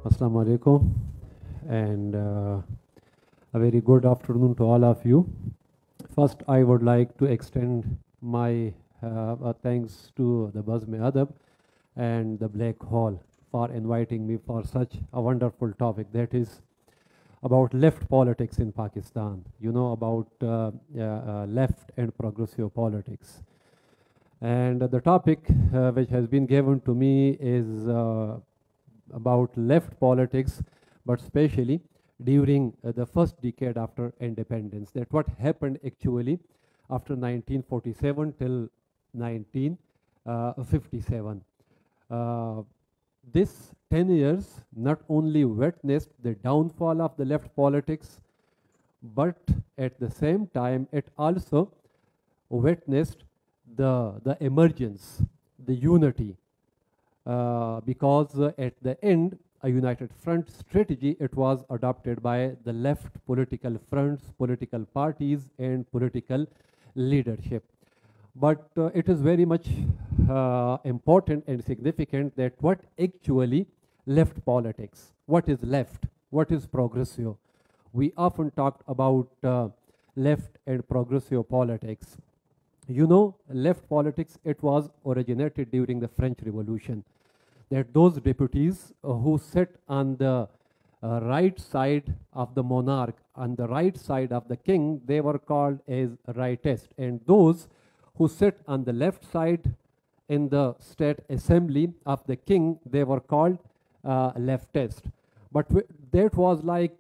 Assalamu alaikum, and a very good afternoon to all of you. First, I would like to extend my thanks to the Bazm-e-Adab and the Black Hole for inviting me for such a wonderful topic, that is about left politics in Pakistan. You know about left and progressive politics. And the topic which has been given to me is about left politics, but especially during the first decade after independence. That what happened actually after 1947 till 1957. This 10 years not only witnessed the downfall of the left politics, but at the same time it also witnessed the emergence, the unity, because at the end a united front strategy it was adopted by the left political fronts, political parties and political leadership. But it is very much important and significant that what actually left politics, what is left, what is progressive. We often talked about left and progressive politics. You know, left politics, it was originated during the French Revolution. That those deputies who sat on the right side of the monarch, on the right side of the king, they were called as rightists. And those who sat on the left side in the state assembly of the king, they were called leftists. But that was like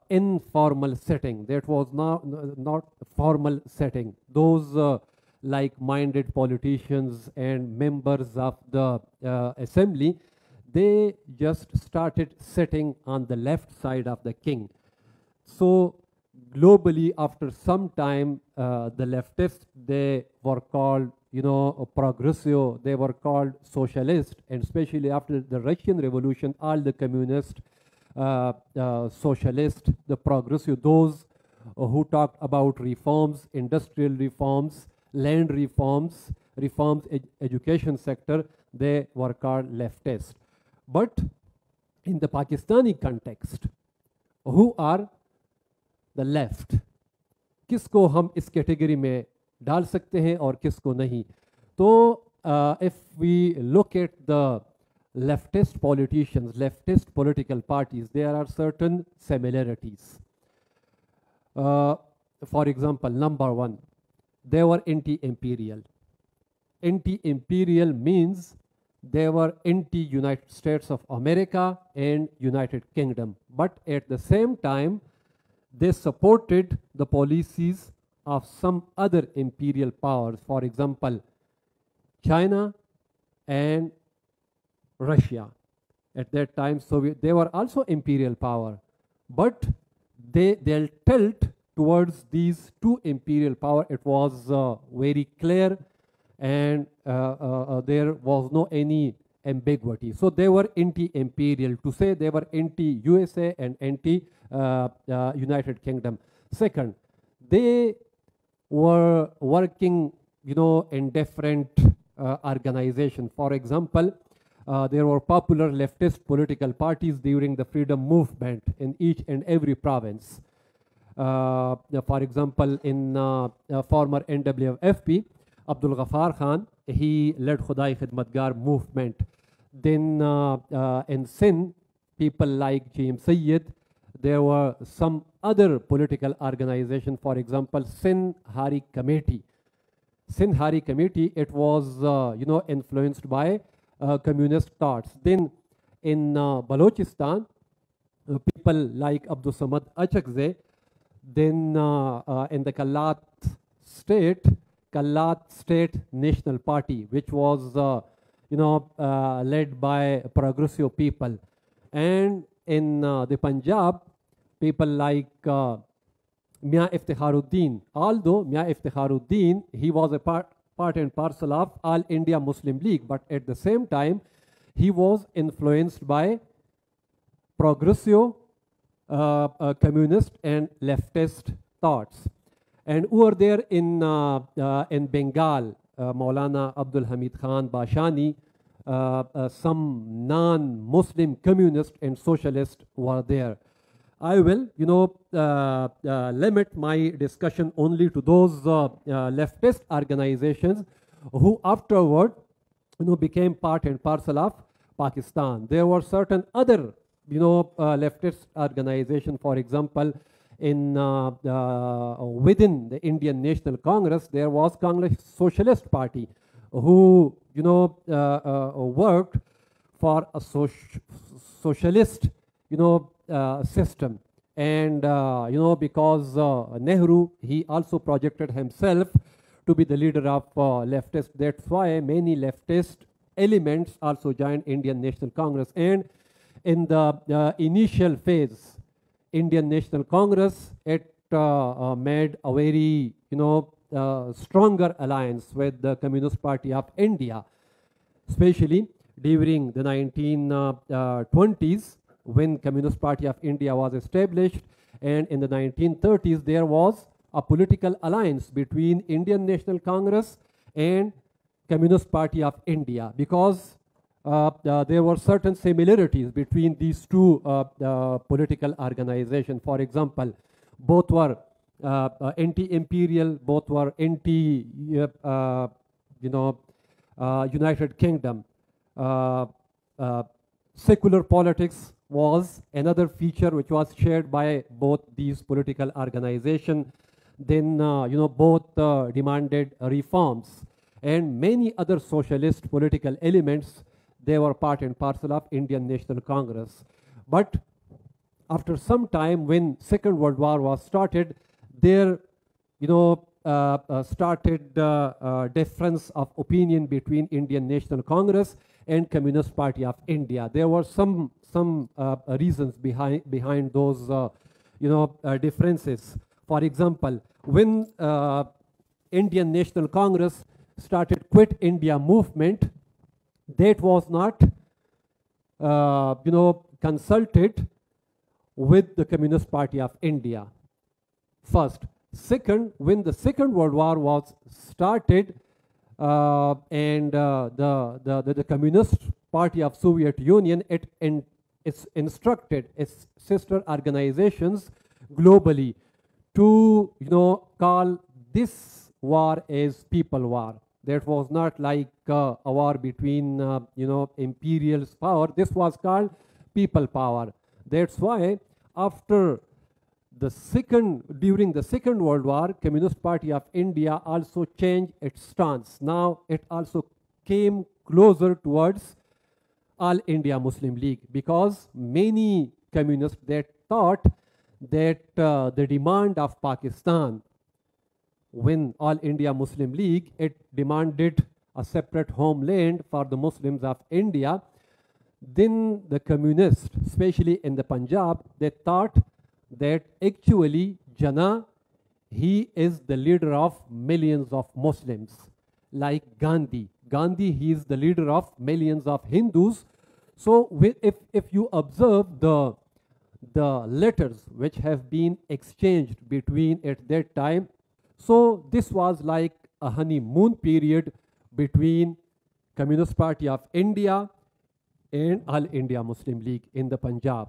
informal setting. That was not formal setting. Those like-minded politicians and members of the assembly, they just started sitting on the left side of the king. So globally, after some time, the leftists, they were called, you know, progressive, they were called socialist, and especially after the Russian Revolution, all the communist, socialist, the progressive, those who talked about reforms, industrial reforms, land reforms, education sector, they were called leftist. But in the Pakistani context, who are the left? किसको हम इस category में डाल सकते हैं और किसको नहीं? तो if we look at the leftist politicians, leftist political parties, there are certain similarities. For example, number one, they were anti-imperial. Anti-imperial means they were anti-United States of America and United Kingdom. But at the same time, they supported the policies of some other imperial powers. For example, China and Russia. At that time, Soviet, they were also imperial power. But they'll tilt towards these two imperial power. It was very clear, and there was no any ambiguity. So they were anti-imperial. To say they were anti-USA and anti-United Kingdom. Second, they were working, you know, in different organizations. For example, there were popular leftist political parties during the freedom movement in each and every province. For example, in former NWFP, Abdul Ghaffar Khan, he led Khudai Khidmatgar movement. Then in Sindh, people like James Sayyid, there were some other political organizations. For example, Sindh Hari Committee. Sindh Hari Committee, it was you know, influenced by communist thoughts. Then in Balochistan, people like Abdul Samad Achakzai. Then in the Kalat State National Party, which was you know, led by progressive people. And in the Punjab, people like Mia Iftikharuddin. Although Mia Iftikharuddin, he was a part and parcel of All India Muslim League, but at the same time, he was influenced by progressive communist and leftist thoughts. And over there in Bengal, Maulana Abdul Hamid Khan Bashani, some non-Muslim communists and socialists were there. I will, limit my discussion only to those leftist organizations who afterward, became part and parcel of Pakistan. There were certain other, leftist organizations, for example, in within the Indian National Congress, there was Congress Socialist Party, who worked for a socialist system, and because Nehru, he also projected himself to be the leader of leftist. That's why many leftist elements also joined Indian National Congress. And in the initial phase, Indian National Congress, it made a very stronger alliance with the Communist Party of India, especially during the 1920s, when Communist Party of India was established, and in the 1930s there was a political alliance between Indian National Congress and Communist Party of India, because there were certain similarities between these two political organizations. For example, both were anti-imperial, both were anti, United Kingdom. Secular politics was another feature which was shared by both these political organizations. Then, both demanded reforms, and many other socialist political elements, they were part and parcel of Indian National Congress. But after some time, when Second World War was started, there, started difference of opinion between Indian National Congress and Communist Party of India. There were some reasons behind those, differences. For example, when Indian National Congress started Quit India movement, that was not, consulted with the Communist Party of India. First. Second, when the Second World War was started, and the Communist Party of Soviet Union, it's instructed its sister organizations globally to call this war as people war. That was not like a war between imperial power. This was called people power. That's why after during the Second World War, Communist Party of India also changed its stance. Now it also came closer towards All India Muslim League, because many communists, they thought that the demand of Pakistan, when All India Muslim League, it demanded a separate homeland for the Muslims of India, then the communists, especially in the Punjab, they thought that actually Jinnah, he is the leader of millions of Muslims, like Gandhi. Gandhi, he is the leader of millions of Hindus. So if you observe the letters which have been exchanged between at that time, so this was like a honeymoon period between Communist Party of India and All India Muslim League in the Punjab.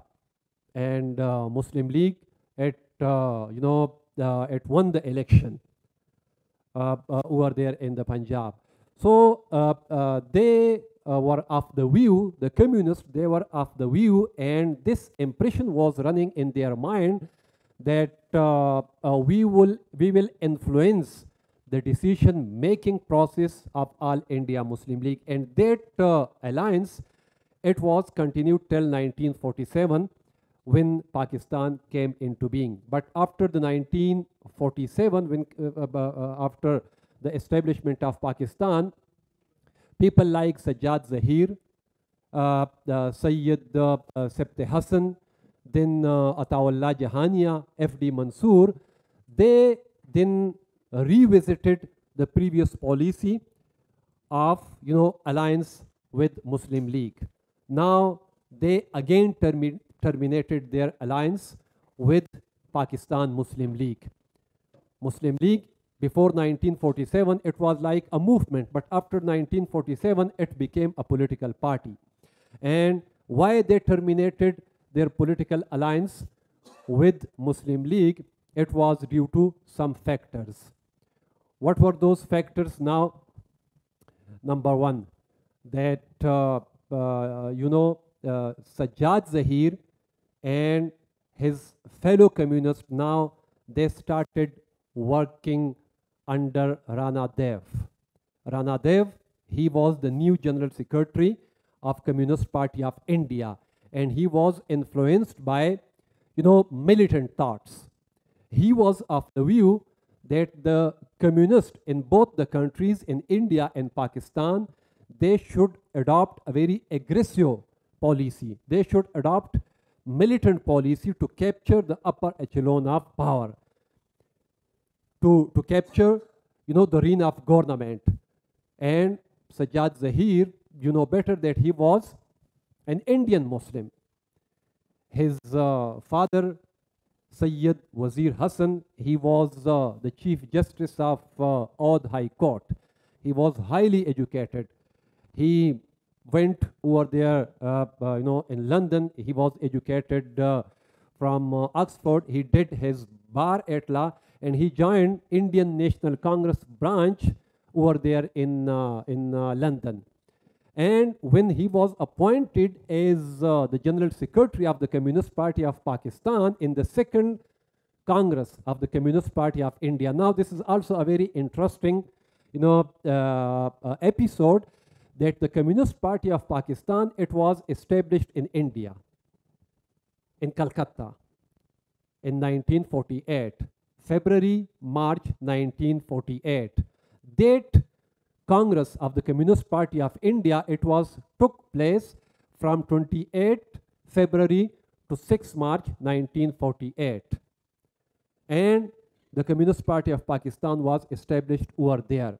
And Muslim League, it won the election over there in the Punjab. So they were of the view, the communists, they were of the view, and this impression was running in their mind that we will influence the decision-making process of All India Muslim League. And that alliance, it was continued till 1947, when Pakistan came into being. But after the 1947, when after the establishment of Pakistan, people like Sajjad Zahir, Sayyid Sabte Hassan, then Ataullah Jahania, F.D. Mansoor, they then revisited the previous policy of alliance with Muslim League. Now they again terminated their alliance with Pakistan Muslim League. Muslim League, Before 1947, it was like a movement, but after 1947, it became a political party. And why they terminated their political alliance with Muslim League, it was due to some factors. What were those factors? Now, number one, that Sajjad Zahir and his fellow communists, now they started working under Rana Dev. Rana Dev, he was the new General Secretary of Communist Party of India, and he was influenced by, militant thoughts. He was of the view that the communists in both the countries, in India and Pakistan, they should adopt a very aggressive policy. They should adopt militant policy to capture the upper echelon of power, to capture, the reign of government. And Sajjad Zahir, you know better that he was an Indian Muslim. His father, Sayyid Wazir Hassan, he was the Chief Justice of Oudh High Court. He was highly educated. He went over there, in London. He was educated from Oxford. He did his bar at law, and he joined Indian National Congress branch over there in London. And when he was appointed as the General Secretary of the Communist Party of Pakistan in the second Congress of the Communist Party of India. Now, this is also a very interesting, episode, that the Communist Party of Pakistan, it was established in India, in Calcutta, in 1948, February, March 1948. That Congress of the Communist Party of India, it took place from 28 February to 6 March 1948. And the Communist Party of Pakistan was established over there.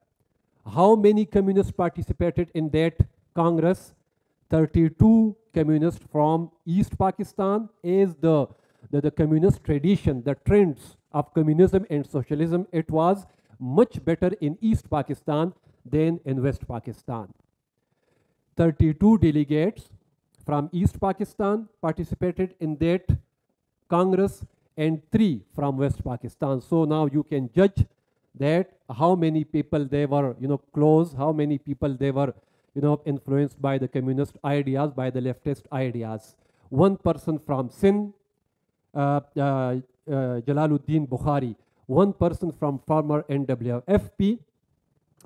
How many communists participated in that Congress? 32 communists from East Pakistan, as the communist tradition, the trends of communism and socialism, it was much better in East Pakistan than in West Pakistan. 32 delegates from East Pakistan participated in that Congress, and 3 from West Pakistan. So now you can judge that how many people they were, close, how many people they were, influenced by the communist ideas, by the leftist ideas. One person from Sindh, Jalaluddin Bukhari. One person from former NWFP,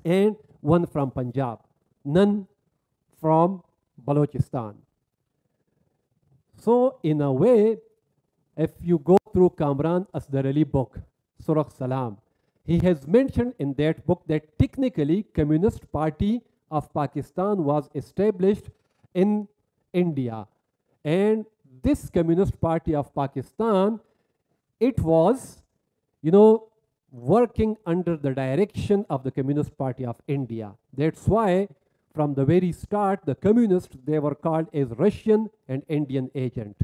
and one from Punjab. None from Balochistan. So in a way, if you go through Kamran Asdar Ali book, Surah Salam, he has mentioned in that book that technically Communist Party of Pakistan was established in India. And this Communist Party of Pakistan, it was, working under the direction of the Communist Party of India. That's why from the very start, the communists, they were called as Russian and Indian agent.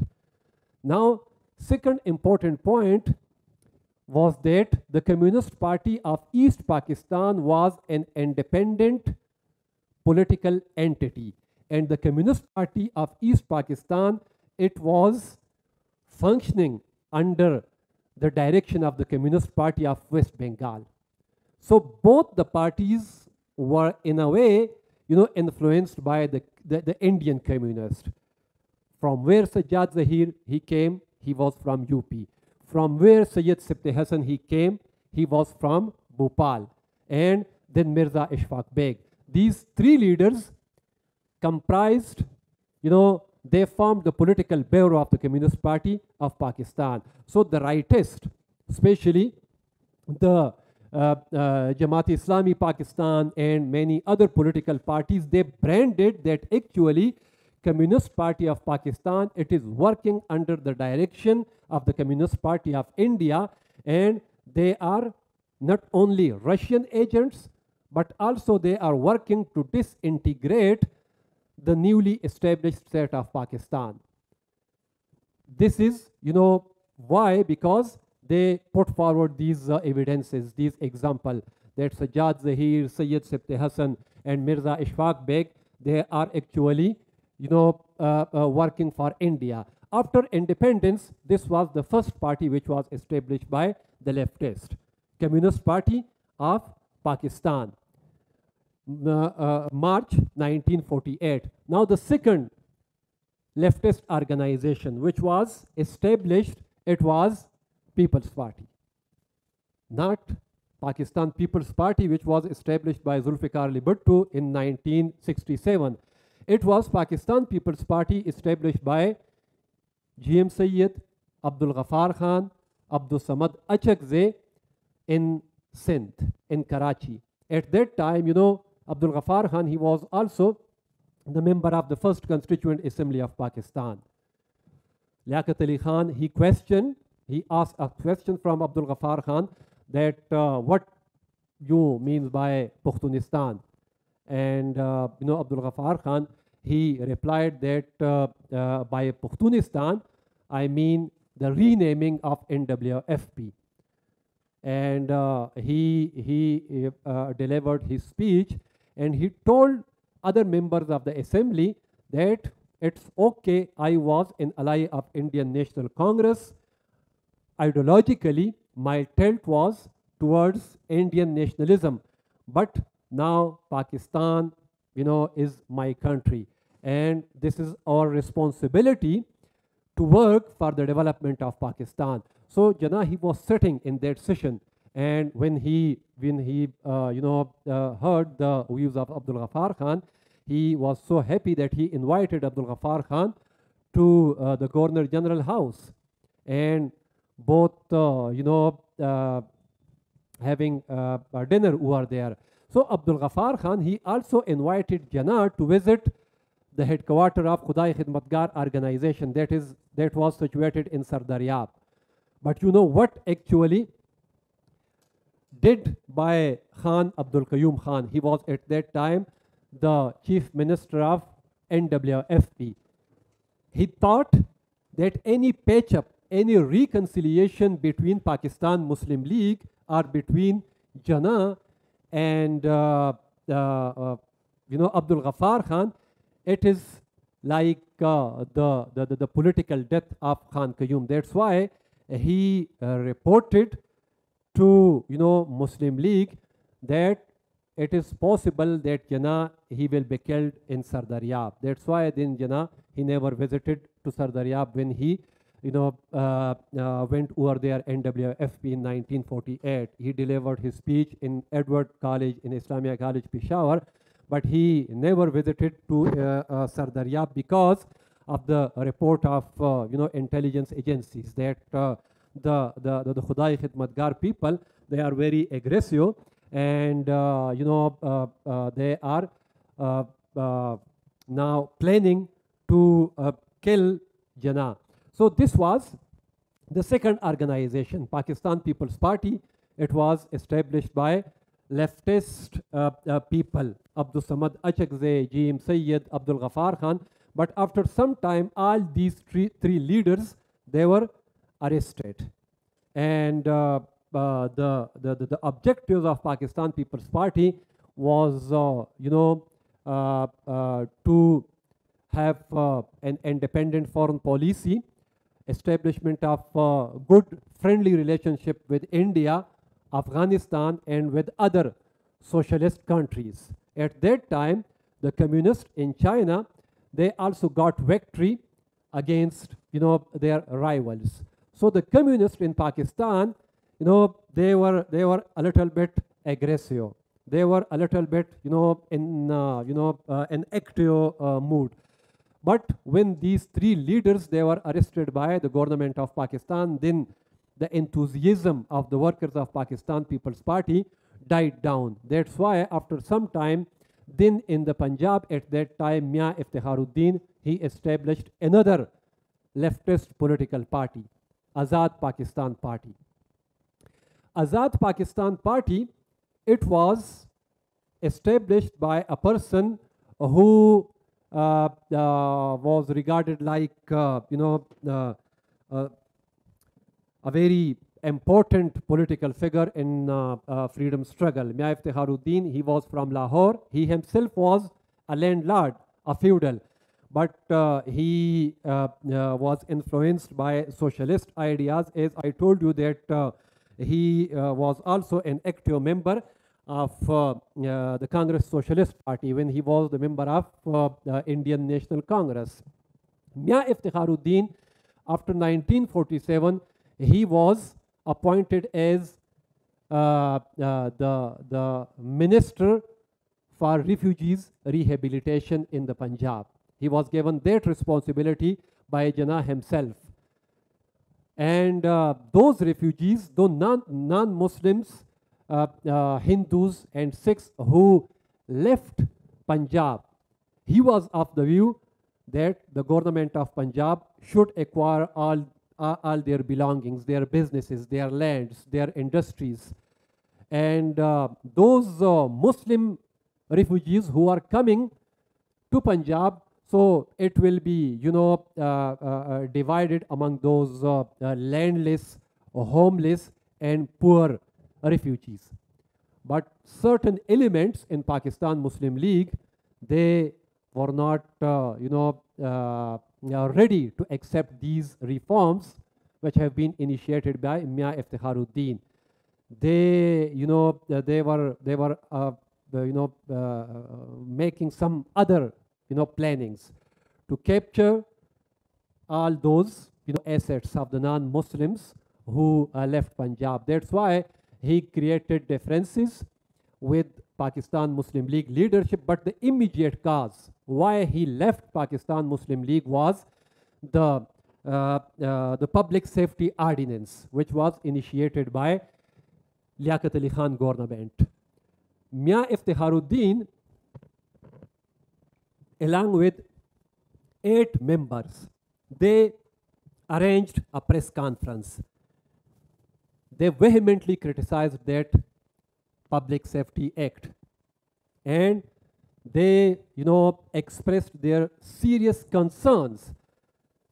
Now, second important point was that the Communist Party of East Pakistan was an independent political entity. And the Communist Party of East Pakistan, it was functioning under the direction of the Communist Party of West Bengal. So both the parties were in a way, influenced by the Indian communist. From where Sajjad Zahir, he came, he was from UP. From where Sayyid Sibte Hassan, he came, he was from Bhopal. And then Mirza Ishfaq Beg. These 3 leaders comprised, they formed the political bureau of the Communist Party of Pakistan. So the rightist, especially the Jamaat-e-Islami Pakistan and many other political parties, they branded that actually Communist Party of Pakistan, it is working under the direction of the Communist Party of India, and they are not only Russian agents, but also they are working to disintegrate the newly established state of Pakistan. This is, why? Because they put forward these evidences, these examples, that Sajjad Zahir, Sayyid Sibte Hassan, and Mirza Ishfaq Beg, they are actually, working for India. After independence, this was the first party which was established by the leftist, Communist Party of Pakistan, March 1948. Now the second leftist organization which was established, it was People's Party. Not Pakistan People's Party, which was established by Zulfikar Ali Bhutto in 1967. It was Pakistan People's Party established by G.M. Sayyid, Abdul Ghaffar Khan, Abdul Samad Achakzai in Sindh, in Karachi. At that time, Abdul Ghaffar Khan, he was also the member of the first Constituent Assembly of Pakistan. Liaquat Ali Khan, he asked a question from Abdul Ghaffar Khan that what you means by Pukhtunistan. And Abdul Ghaffar Khan, he replied that by Pukhtunistan, I mean the renaming of NWFP. And he delivered his speech, and he told other members of the assembly that it's okay, I was an ally of Indian National Congress. Ideologically, my tilt was towards Indian nationalism, but now Pakistan, is my country, and this is our responsibility to work for the development of Pakistan. So Jinnah, he was sitting in that session, and when he heard the views of Abdul Ghaffar Khan, he was so happy that he invited Abdul Ghaffar Khan to the Governor General House, and both having a dinner over there. So Abdul Ghaffar Khan, he also invited Jinnah to visit the headquarters of Khudai-i-Khidmatgar organization that was situated in Sardaryab. But what actually did by Khan Abdul Qayyum Khan? He was at that time the chief minister of NWFP. He thought that any patch-up, any reconciliation between Pakistan Muslim League or between Jinnah and Abdul Ghaffar Khan, it is like the political death of Khan Qayyum. That's why he reported to Muslim League that it is possible that Jinnah, he will be killed in Sardaryab. That's why then Jinnah, he never visited to Sardaryab when he went over there NWFP in 1948. He delivered his speech in Edward College, in Islamia College, Peshawar, but he never visited to Sardaryab because of the report of intelligence agencies that the Khudai-i-Khidmatgar people, they are very aggressive, and they are now planning to kill Jinnah. So this was the second organization, Pakistan People's Party. It was established by leftist people, Abdul Samad Achakzai, G.M. Sayyid, Abdul Ghaffar Khan. But after some time, all these three leaders, they were arrested. And the objectives of Pakistan People's Party was, to have an independent foreign policy, establishment of good friendly relationship with India, Afghanistan, and with other socialist countries. At that time, the communists in China, they also got victory against their rivals. So the communists in Pakistan, they were a little bit aggressive. They were a little bit in an active mood. But when these three leaders, they were arrested by the government of Pakistan, then the enthusiasm of the workers of Pakistan People's Party died down. That's why after some time, then in the Punjab at that time, Mia Iftikharuddin, he established another leftist political party, Azad Pakistan Party. Azad Pakistan Party, it was established by a person who was regarded like a very important political figure in freedom struggle. Mia Iftikharuddin, he was from Lahore. He himself was a landlord, a feudal, but he was influenced by socialist ideas. As I told you that he was also an active member of the Congress Socialist Party when he was the member of Indian National Congress. Mia Iftikharuddin, after 1947, he was appointed as the Minister for Refugees Rehabilitation in the Punjab. He was given that responsibility by Jinnah himself. And those refugees, though non-Muslims, Hindus and Sikhs who left Punjab, he was of the view that the government of Punjab should acquire all their belongings, their businesses, their lands, their industries. And those Muslim refugees who are coming to Punjab, so it will be, divided among those landless, homeless, and poor refugees. But certain elements in Pakistan Muslim League, they were not, ready to accept these reforms which have been initiated by Mia Iftikharuddin. They, they were making some other, plannings to capture all those, assets of the non-Muslims who left Punjab. That's why he created differences with Pakistan Muslim League leadership, but the immediate cause why he left Pakistan Muslim League was the Public Safety Ordinance, which was initiated by Liaquat Ali Khan government. Mia Iftikharuddin, along with 8 members, they arranged a press conference. They vehemently criticized that Public Safety Act, and they, expressed their serious concerns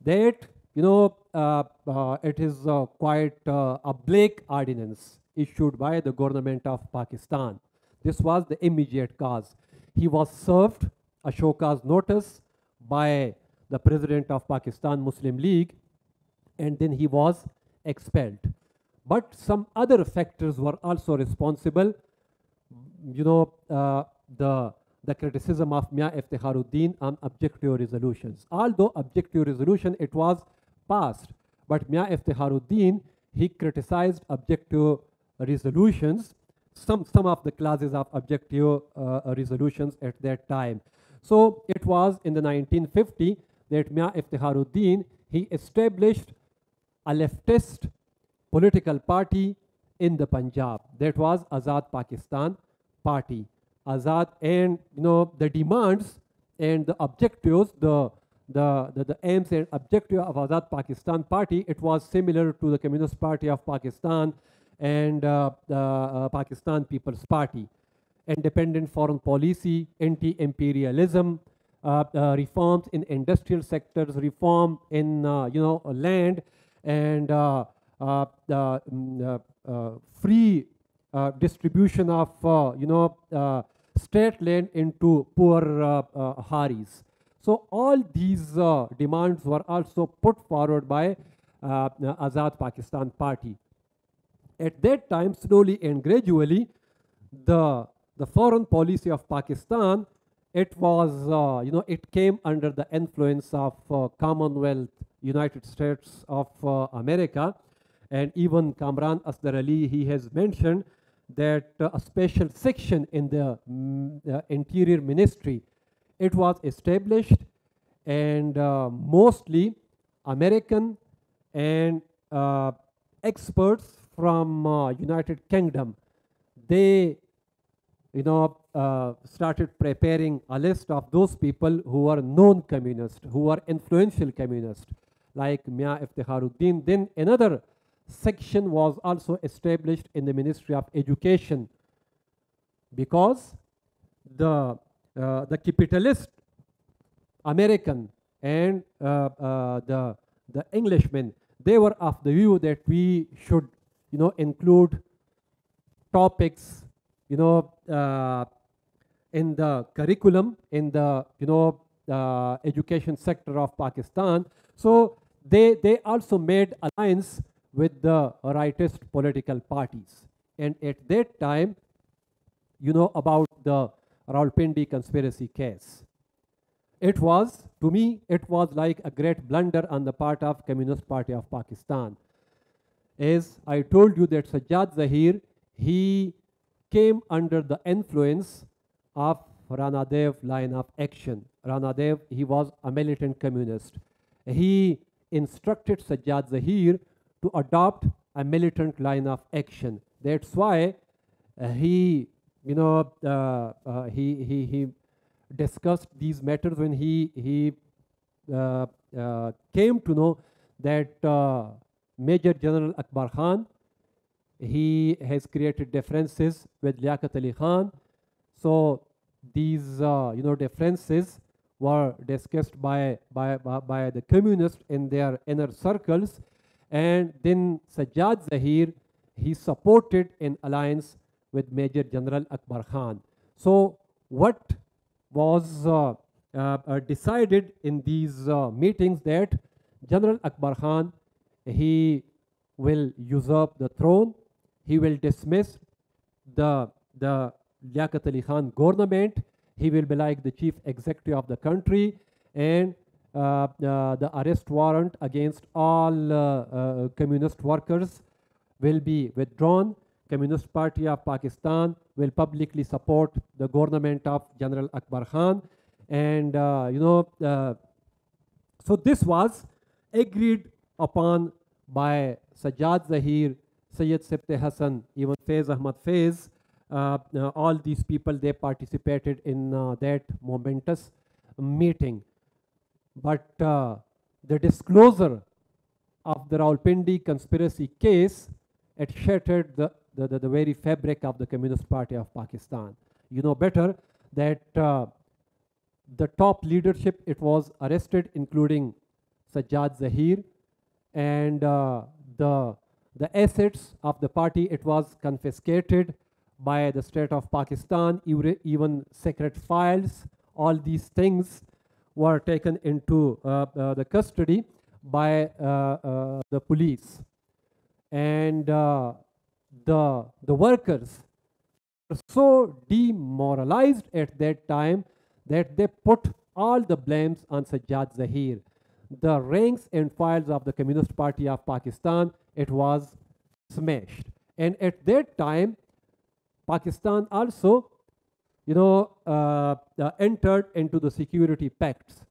that, it is quite a black ordinance issued by the government of Pakistan. This was the immediate cause. He was served a show cause notice by the president of Pakistan Muslim League, and then he was expelled. But some other factors were also responsible. The criticism of Mia Iftikharuddin on objective resolutions. Although objective resolution, it was passed, but Mia Iftikharuddin, he criticized objective resolutions, some of the clauses of objective resolutions at that time. So it was in the 1950 that Mia Iftikharuddin, he established a leftist political party in the Punjab. That was Azad Pakistan Party. Azad, and the demands and the objectives, the aims and objective of Azad Pakistan Party, it was similar to the Communist Party of Pakistan and the Pakistan People's Party. Independent foreign policy, anti-imperialism, reforms in industrial sectors, reform in land, and free distribution of state land into poor Haris. So all these demands were also put forward by Azad Pakistan Party. At that time, slowly and gradually, the foreign policy of Pakistan, it was, it came under the influence of Commonwealth, United States of America, and even Kamran Asghar Ali, he has mentioned that a special section in the Interior Ministry, it was established, and mostly American and experts from United Kingdom, they started preparing a list of those people who were known communists, who were influential communists, like Mia Iftikharuddin. Then another section was also established in the Ministry of Education, because the capitalist American and the Englishmen, they were of the view that we should include topics, in the curriculum, in the, education sector of Pakistan. So they also made alliance with the rightist political parties. And at that time, about the Rawalpindi conspiracy case. It was, to me, it was like a great blunder on the part of Communist Party of Pakistan. As I told you that Sajjad Zahir, he came under the influence of Rana Dev line of action. Rana Dev, he was a militant communist. He instructed Sajjad Zahir to adopt a militant line of action. That's why he discussed these matters when he came to know that Major General Akbar Khan, he has created differences with Liaquat Ali Khan. So these differences were discussed by the communists in their inner circles, and then Sajjad Zahir, he supported an alliance with Major General Akbar Khan. So what was decided in these meetings, that General Akbar Khan, he will usurp the throne, he will dismiss the Liaquat Ali Khan government, he will be like the chief executive of the country, and the arrest warrant against all communist workers will be withdrawn. Communist Party of Pakistan will publicly support the government of General Akbar Khan. And so this was agreed upon by Sajjad Zahir, Sayyid Sibte Hassan, even Faiz Ahmad Faiz. All these people, they participated in that momentous meeting. But the disclosure of the Rawalpindi conspiracy case, it shattered the very fabric of the Communist Party of Pakistan. You know better that the top leadership, it was arrested, including Sajjad Zahir, and the assets of the party, it was confiscated by the state of Pakistan, even secret files, all these things were taken into the custody by the police. And the workers were so demoralized at that time that they put all the blames on Sajjad Zahir. The ranks and files of the Communist Party of Pakistan, it was smashed. And at that time, Pakistan also, entered into the security pacts,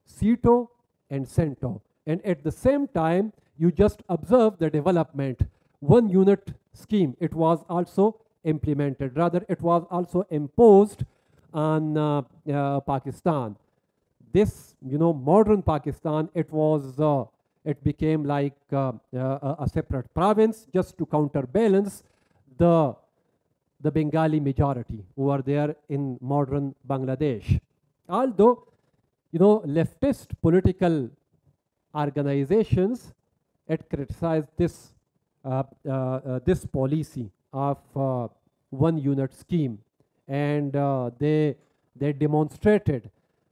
CETO and CENTO. And at the same time, you just observe the development. One unit scheme, it was also implemented. Rather, it was also imposed on Pakistan. This, modern Pakistan, it was, it became like a separate province just to counterbalance the Bengali majority who are there in modern Bangladesh. Although, leftist political organizations, it criticized this this policy of one unit scheme, and they demonstrated,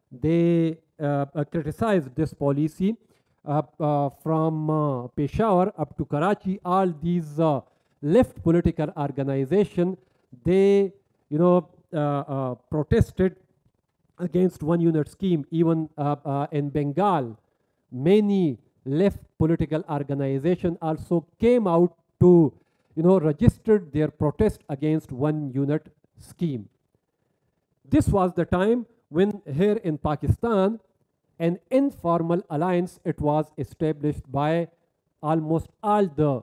they criticized this policy from Peshawar up to Karachi. All these left political organization, they protested against one unit scheme. Even in Bengal, many left political organization also came out to registered their protest against one unit scheme. This was the time when here in Pakistan an informal alliance, it was established by almost all the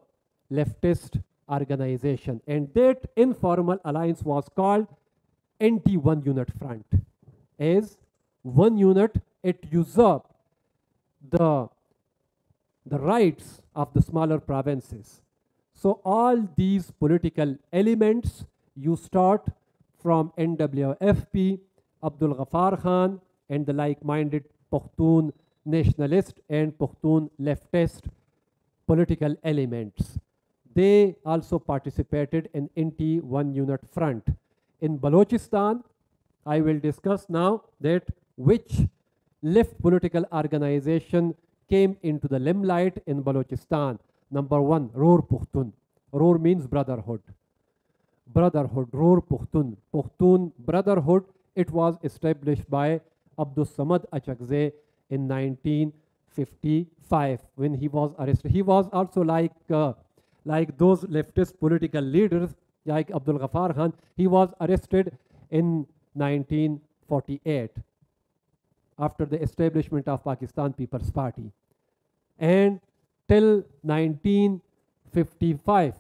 leftist organization, and that informal alliance was called anti-one unit front. As one unit, it usurped the rights of the smaller provinces. So all these political elements, you start from NWFP, Abdul Ghaffar Khan, and the like-minded Pakhtun nationalist and Pakhtun leftist political elements. they also participated in anti-one unit front. In Balochistan, I will discuss now that which left political organization came into the limelight in Balochistan. Number one, Roar Pushtun. Roar means brotherhood. Brotherhood, Roar Pushtun. Pushtun Brotherhood, it was established by Abdul Samad Achakzai in 1955 when he was arrested. He was also like those leftist political leaders like Abdul Ghaffar Khan. He was arrested in 1948 after the establishment of Pakistan People's Party. And till 1955,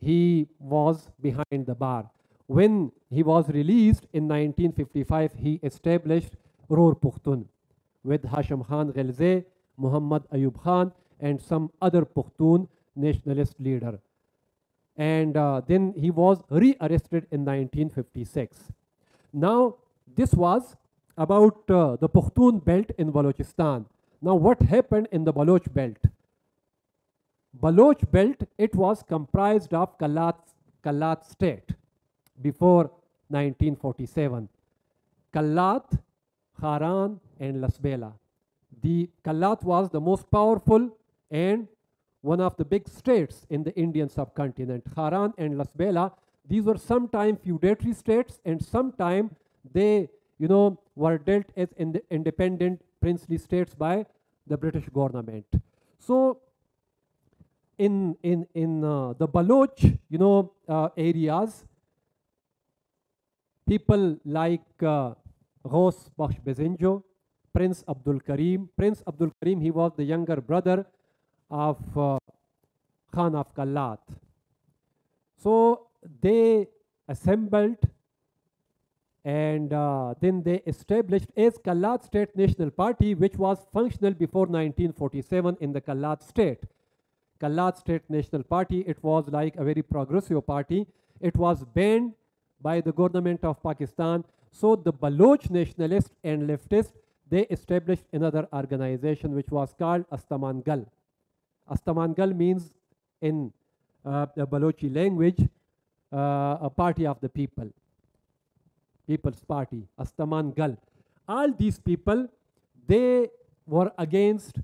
he was behind the bar. When he was released in 1955, he established Roar Pushtun with Hashim Khan Ghalzai, Muhammad Ayub Khan, and some other Pushtun nationalist leader. And then he was re-arrested in 1956. Now, this was about the Pushtun belt in Balochistan. Now, what happened in the Baloch belt? Baloch belt, it was comprised of Kalat state before 1947. Kalat, Haran, and Lasbela. The Kalat was the most powerful and one of the big states in the Indian subcontinent. Haran and Lasbela, these were sometime feudatory states, and sometime they, were dealt as independent princely states by the British government. So, in the Baloch, areas, people like Ghaus Bakhsh Bezinjo, Prince Abdul Karim. Prince Abdul Karim, he was the younger brother of Khan of Kalat. So they assembled and then they established as Kalat State National Party, which was functional before 1947 in the Kalat state. Kalat State National Party, it was like a very progressive party. It was banned by the government of Pakistan. So the Baloch nationalists and leftists, they established another organization which was called Astamangal. Astamangal means in the Balochi language, a party of the people, People's Party, Astamangal. All these people, they were against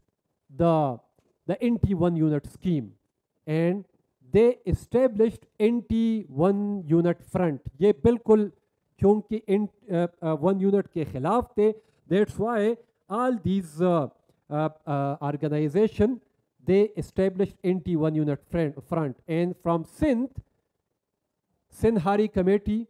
the anti-one unit scheme, and they established anti-one unit front. ये बिल्कुल क्योंकि one unit के खिलाफ थे. That's why all these organization, they established anti-one unit front. And from Sindh Hari Committee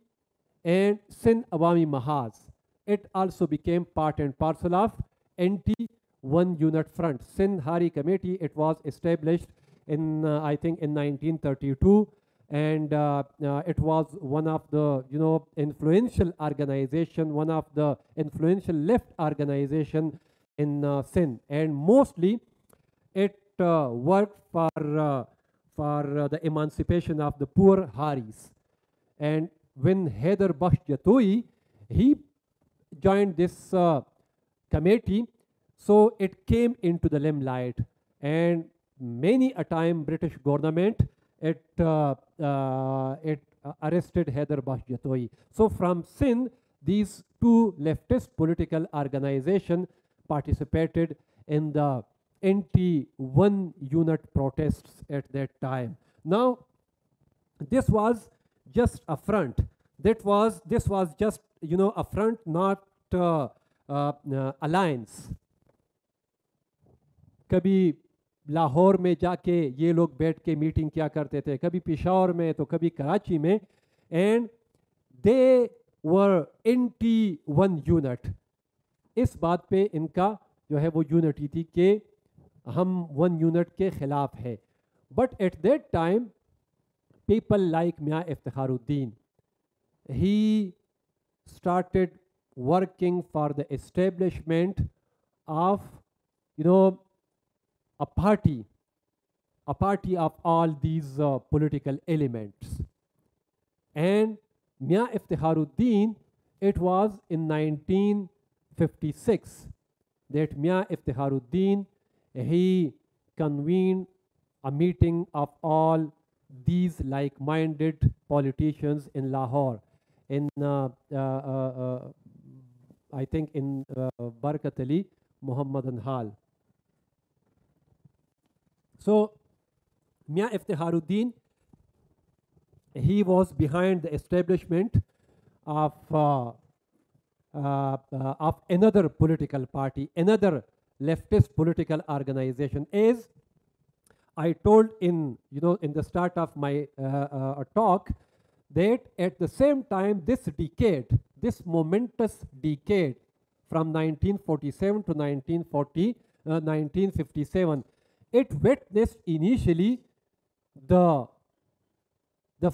and Sindh Awami Mahaz, it also became part and parcel of anti-one unit front. Sindh Hari Committee, it was established in I think in 1932, and it was one of the influential organization, one of the influential left organization in Sindh, and mostly it worked for the emancipation of the poor Haris. And when Haider Bakhsh Jatoi, he joined this committee, so it came into the limelight, and many a time British government it arrested Haider Bakhsh Jatoi. So from Sindh, these two leftist political organizations participated in the anti-one unit protests at that time. Now, this was just a front. This was just a front, not alliance. कभी लाहौर में जाके ये लोग बैठ के meeting किया करते थे, कभी पेशावर में तो कभी कराची में, and they were anti-one unit. इस बात पे इनका जो है वो यूनिटी थी कि हम वन यूनिट के खिलाफ है. But at that time, people like Mia Iftikharuddin, he started working for the establishment of, a party of all these political elements. And Mia Iftikharuddin, it was in 1956 that Mia Iftikharuddin, he convened a meeting of all these like-minded politicians in Lahore, in I think in Barkat Ali, Muhammad and Hal. So Mia Iftikharuddin, he was behind the establishment of another political party, another leftist political organization. As I told in the start of my talk, that at the same time, this decade, this momentous decade from 1947 to 1957, it witnessed initially the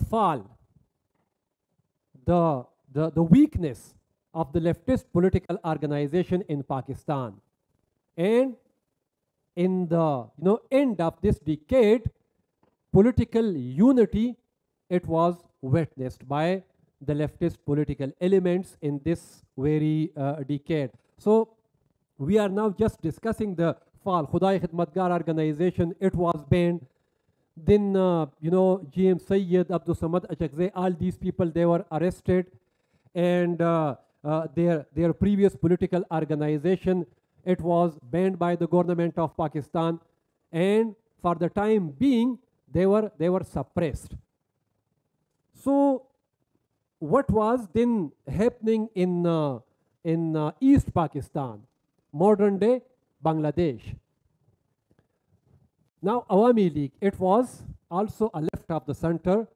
fall, the weakness of the leftist political organization in Pakistan. And in the end of this decade, political unity, it was witnessed by the leftist political elements in this very decade. So we are now just discussing the fall. Khudai Khidmatgar organization, it was banned. Then GM Sayyid, Abdul Samad Achakzai, all these people, they were arrested, and their previous political organization, it was banned by the government of Pakistan, and for the time being, they were suppressed. So what was then happening in East Pakistan, modern day Bangladesh? Now Awami League, it was also a left of the center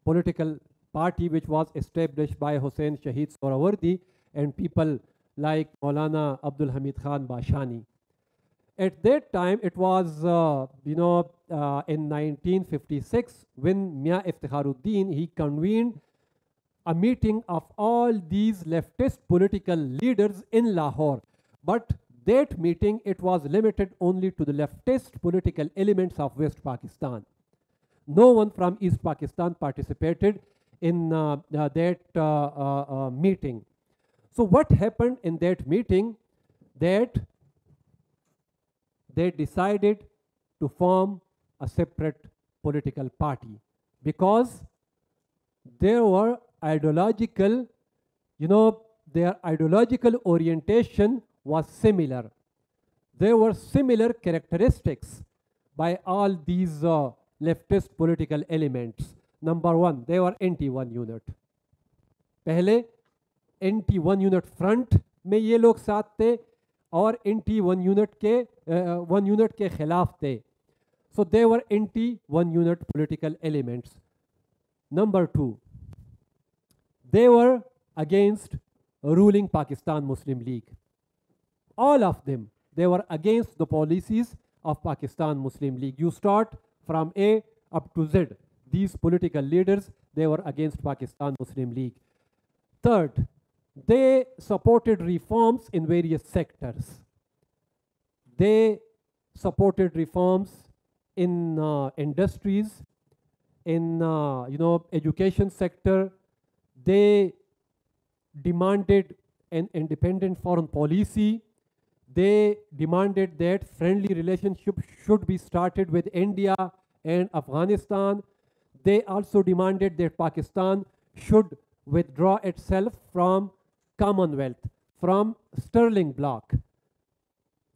political party which was established by Hussain Shahid Sohrawardi and people like Maulana Abdul Hamid Khan Bashani. At that time, it was in 1956 when Mia Iftikharuddin, he convened a meeting of all these leftist political leaders in Lahore. But that meeting, it was limited only to the leftist political elements of West Pakistan. No one from East Pakistan participated in that meeting. So what happened in that meeting? That they decided to form a separate political party because there were ideological, their ideological orientation was similar. There were similar characteristics by all these leftist political elements. Number one, they were anti-one unit. पहले anti-one unit front में ये लोग साथ थे और anti-one unit के खिलाफ थे. So they were anti-one unit political elements. Number two, they were against ruling Pakistan Muslim League. All of them, they were against the policies of Pakistan Muslim League. You start from A up to Z. These political leaders, they were against Pakistan Muslim League. Third, they supported reforms in various sectors. They supported reforms in industries, in education sector. They demanded an independent foreign policy. They demanded that friendly relationship should be started with India and Afghanistan. They also demanded that Pakistan should withdraw itself from Commonwealth, from Sterling Bloc.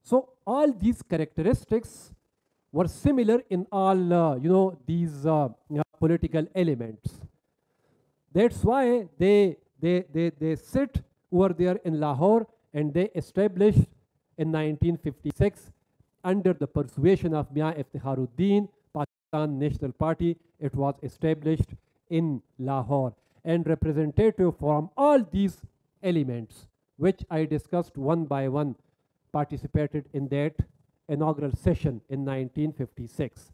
So all these characteristics were similar in all these political elements. That's why they sit over there in Lahore, and they established in 1956 under the persuasion of Mia Iftikharuddin, Pakistan National Party. It was established in Lahore, and representative from all these elements, which I discussed one by one, participated in that inaugural session in 1956.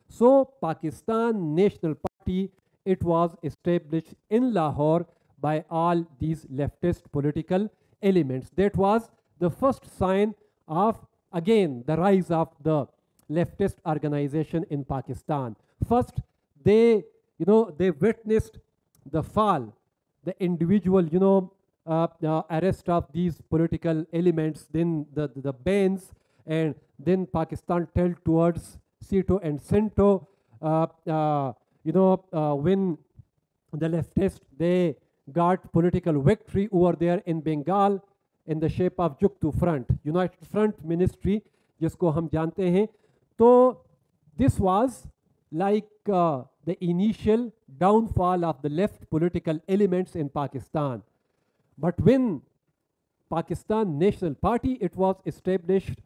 So Pakistan National Party, it was established in Lahore by all these leftist political elements. That was the first sign of, again, the rise of the leftist organization in Pakistan. First, they witnessed the fall, the individual, arrest of these political elements, then the bans, and then Pakistan tilted towards Sito and Sinto, when the leftists, they got political victory over there in Bengal in the shape of Juktu Front, United Front Ministry, जिसको हम जानते हैं. तो this was like the initial downfall of the left political elements in Pakistan. But when Pakistan National Party, it was established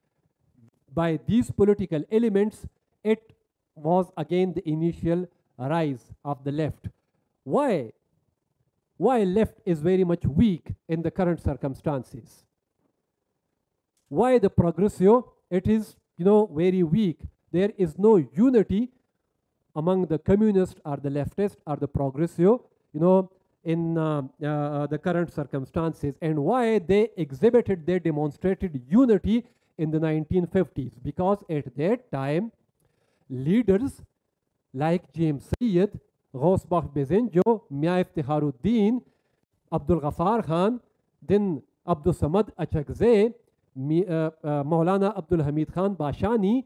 by these political elements, it was again the initial rise of the left. Why? Why left is very much weak in the current circumstances? Why the progressive? It is, very weak. There is no unity among the communists or the leftists or the progressive, in the current circumstances. And why they exhibited, they demonstrated unity in the 1950s? Because at that time, leaders like James Syed, Ghausbach Bezenjo, Mia Iftikharuddin, Abdul Ghaffar Khan, then Abdul Samad Achakzai, Maulana Abdul Hamid Khan Bashani,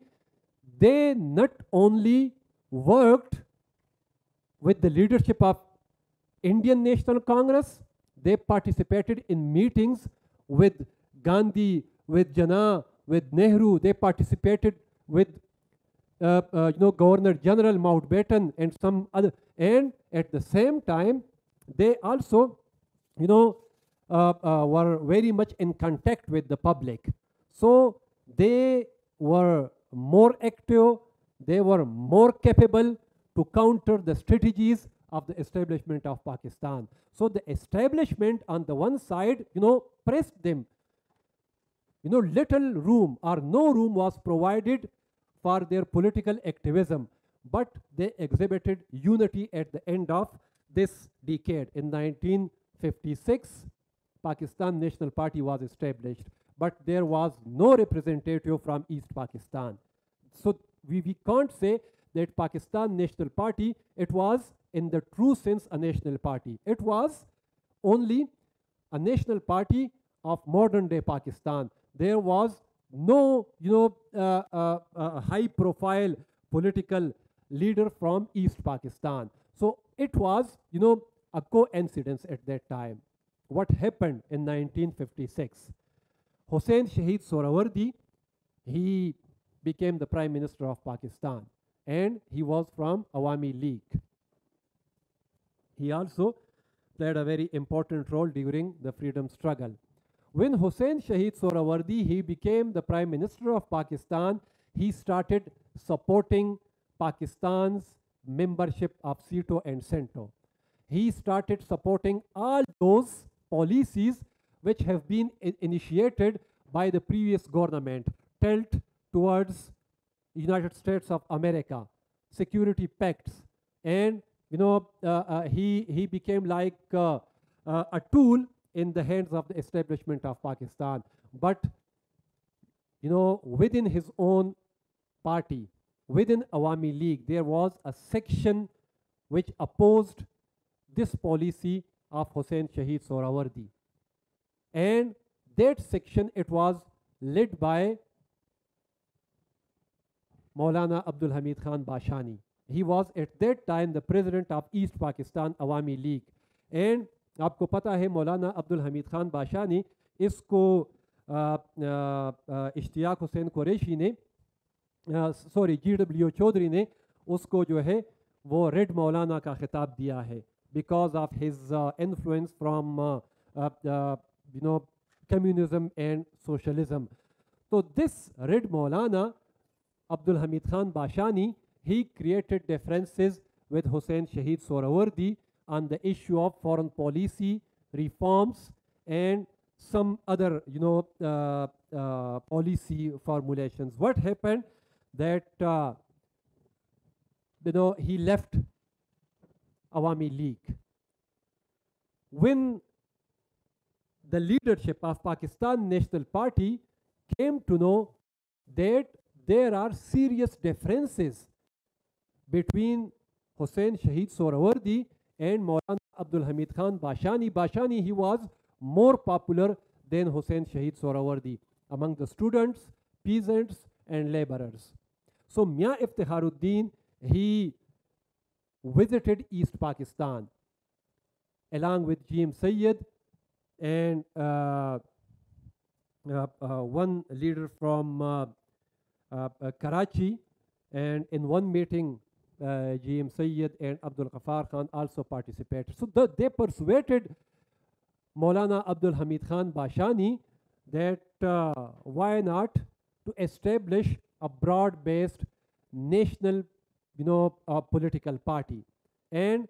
they not only worked with the leadership of Indian National Congress, they participated in meetings with Gandhi, with Jinnah, with Nehru. They participated with Governor General Mountbatten and some other. And at the same time, they also, were very much in contact with the public. So they were more active, they were more capable to counter the strategies of the establishment of Pakistan. So the establishment on the one side, pressed them. Little room or no room was provided for their political activism, but they exhibited unity at the end of this decade. In 1956, Pakistan National Party was established, but there was no representative from East Pakistan. So we can't say that Pakistan National Party, it was in the true sense a national party. It was only a national party of modern day Pakistan. There was no, high profile political leader from East Pakistan. So it was, a coincidence at that time. What happened in 1956? Hussain Shahid Sohrawardi, he became the Prime Minister of Pakistan, and he was from Awami League. He also played a very important role during the freedom struggle. When Hussain Shahid Sohrawardi, he became the Prime Minister of Pakistan, he started supporting Pakistan's membership of SEATO and CENTO. He started supporting all those policies which have been initiated by the previous government, tilt towards United States of America, security pacts, and he became like a tool in the hands of the establishment of Pakistan. But within his own party, within Awami League, there was a section which opposed this policy of Hussain Shahid Sohrawardi. And that section, it was led by Maulana Abdul Hamid Khan Bashani. He was at that time the president of East Pakistan Awami League. And आपको पता है मौलाना अब्दुल हमीद खान बाशानी, इसको इश्तियाक हुसैन कुरैशी ने, GW Chaudhary ने उसको जो है वो रेड मौलाना का खिताब दिया है, because of his influence from communism and socialism. So this red Maulana Abdul Hamid Khan Bashani, he created differences with Hussain Shahid Sohrawardi on the issue of foreign policy reforms and some other policy formulations. What happened that he left Awami League. When the leadership of Pakistan National Party came to know that there are serious differences between Hussain Shahid Sohrawardi and Maulana Abdul Hamid Khan Bashani. Bashani, he was more popular than Hussain Shahid Sohrawardi among the students, peasants and laborers. So Mia Iftikharuddin, he visited East Pakistan along with G.M. Sayyid and one leader from Karachi, and in one meeting G.M. Sayyid and Abdul Ghaffar Khan also participated. So they persuaded Maulana Abdul Hamid Khan Bashani that why not to establish a broad-based national, political party, and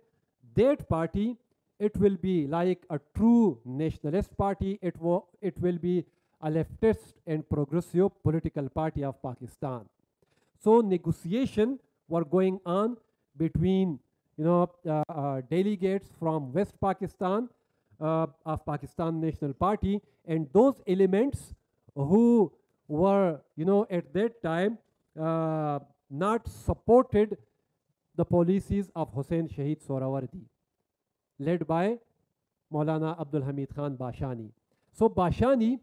that party, it will be like a true nationalist party. It will be a leftist and progressive political party of Pakistan. So negotiation were going on between delegates from West Pakistan of Pakistan National Party and those elements who were at that time not supported the policies of Hussain Shahid Sohrawardi, led by Maulana Abdul Hamid Khan Bashani. So Bashani,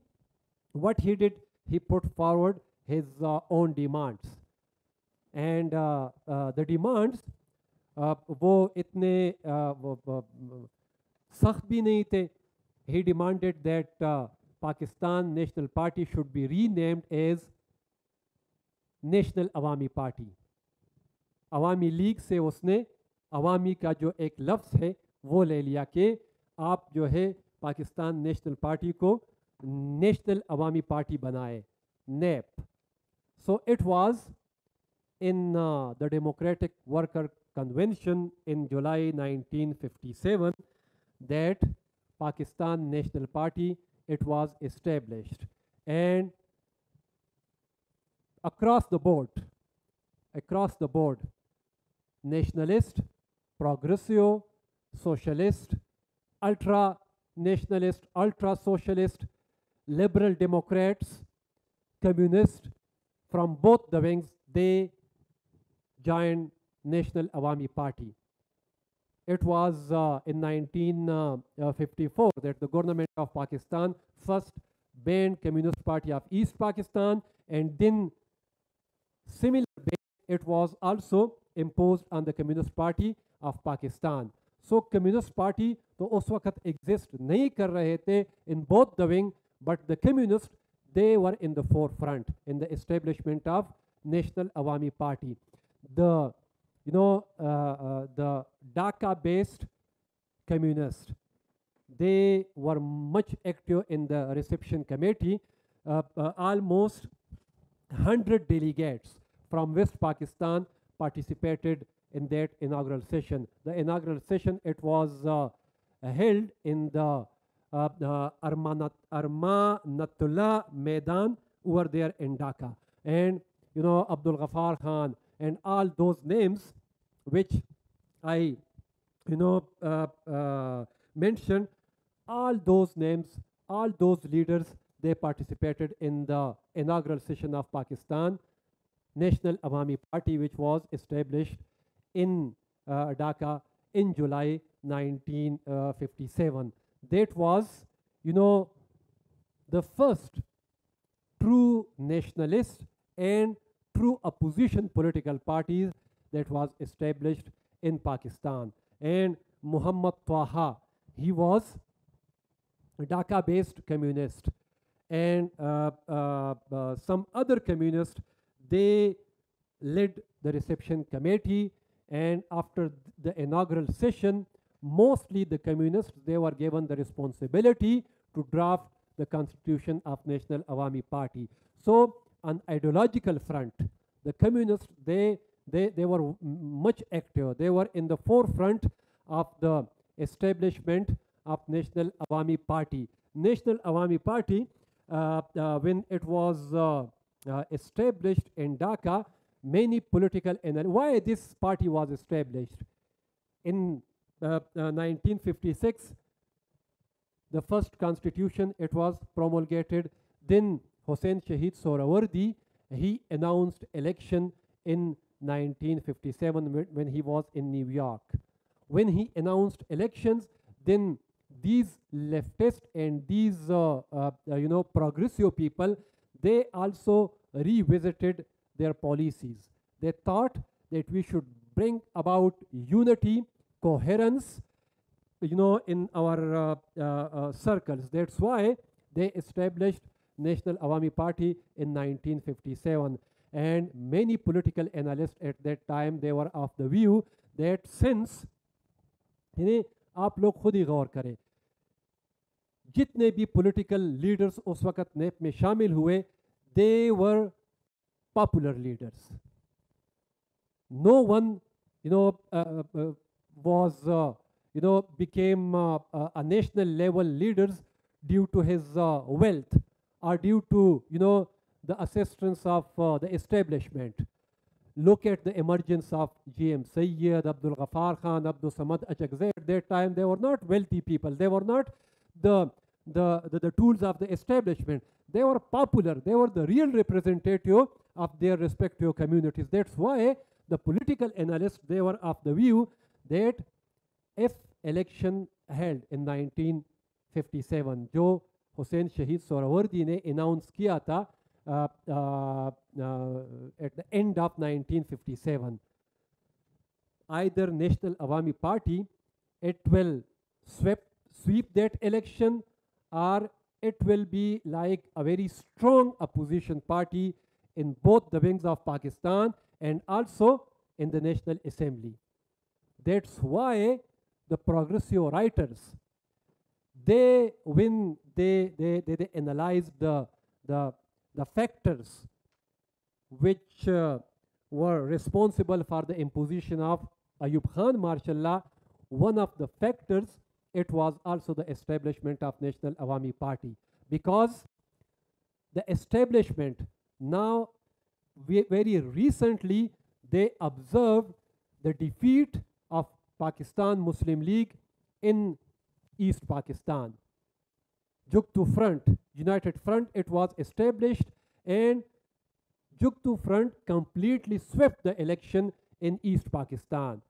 what he did, he put forward his own demands, and the demands वो इतने सख्त भी नहीं थे. He demanded that Pakistan National Party should be renamed as National Awami Party. Awami League से उसने अवामी का जो एक लफ्ज़ है वो ले लिया कि आप जो है पाकिस्तान नेशनल पार्टी को नेशनल अवामी पार्टी बनाए, NAP. So it was in the Democratic Worker Convention in July 1957 that Pakistan National Party, it was established, and across the board, nationalist, progressive, socialist, ultra nationalist, ultra socialist, liberal Democrats, communists, from both the wings, they joined National Awami Party. It was in 1954 that the government of Pakistan first banned Communist Party of East Pakistan, and then similar ban it was also imposed on the Communist Party of Pakistan. So Communist Party तो उस वक्त exist नहीं कर रहे थे in both the wing, but the communists, they were in the forefront in the establishment of National Awami Party. The the Dhaka-based communists, they were much active in the reception committee. Almost 100 delegates from West Pakistan participated in that inaugural session. The inaugural session, it was held in the Armanatullah Maidan over there in Dhaka. And Abdul Ghaffar Khan and all those names which I mentioned, all those names, all those leaders, they participated in the inaugural session of Pakistan National Awami Party, which was established in Dhaka in July 1957. That was, the first true nationalist and true opposition political parties that was established in Pakistan. And Muhammad Taha, he was a Dhaka-based communist, and some other communists, they led the reception committee, and after the inaugural session, mostly the communists, they were given the responsibility to draft the constitution of National Awami Party. So on ideological front, the communists, they were much active. They were in the forefront of the establishment of National Awami Party. National Awami Party, when it was established in Dhaka, many political why this party was established. In 1956, the first constitution, it was promulgated. Then Hussain Shahid Sohrawardi, he announced election in 1957 when he was in New York. When he announced elections, then these leftist and these progressive people, they also revisited their policies. They thought that we should bring about unity, coherence, in our circles. That's why they established National Awami Party in 1957. And many political analysts at that time, they were of the view that since, आप लोग खुद ही गौर करें, जितने भी political leaders उस वक़्त nap में शामिल हुए, they were popular leaders. No one, was, became a national level leaders due to his wealth or due to, the assistance of the establishment. Look at the emergence of G.M. Sayyid, Abdul Ghaffar Khan, Abdul Samad Achakzai. At that time, they were not wealthy people. They were not the tools of the establishment. They were popular. They were the real representative of their respective communities. That's why the political analysts, they were of the view that if election held in 1957, जो हुसैन शहीद सोहरावर्दी ने announce किया था at the end of 1957, either National Awami Party, it will sweep that election, or it will be like a very strong opposition party in both the wings of Pakistan and also in the National Assembly. That's why the progressive writers, when they analyze the factors which were responsible for the imposition of Ayub Khan martial law, one of the factors, it was also the establishment of National Awami Party, because the establishment now, very recently, they observed the defeat of Pakistan Muslim League in East Pakistan. Jugtu Front, United Front, it was established, and Jugtu Front completely swept the election in East Pakistan.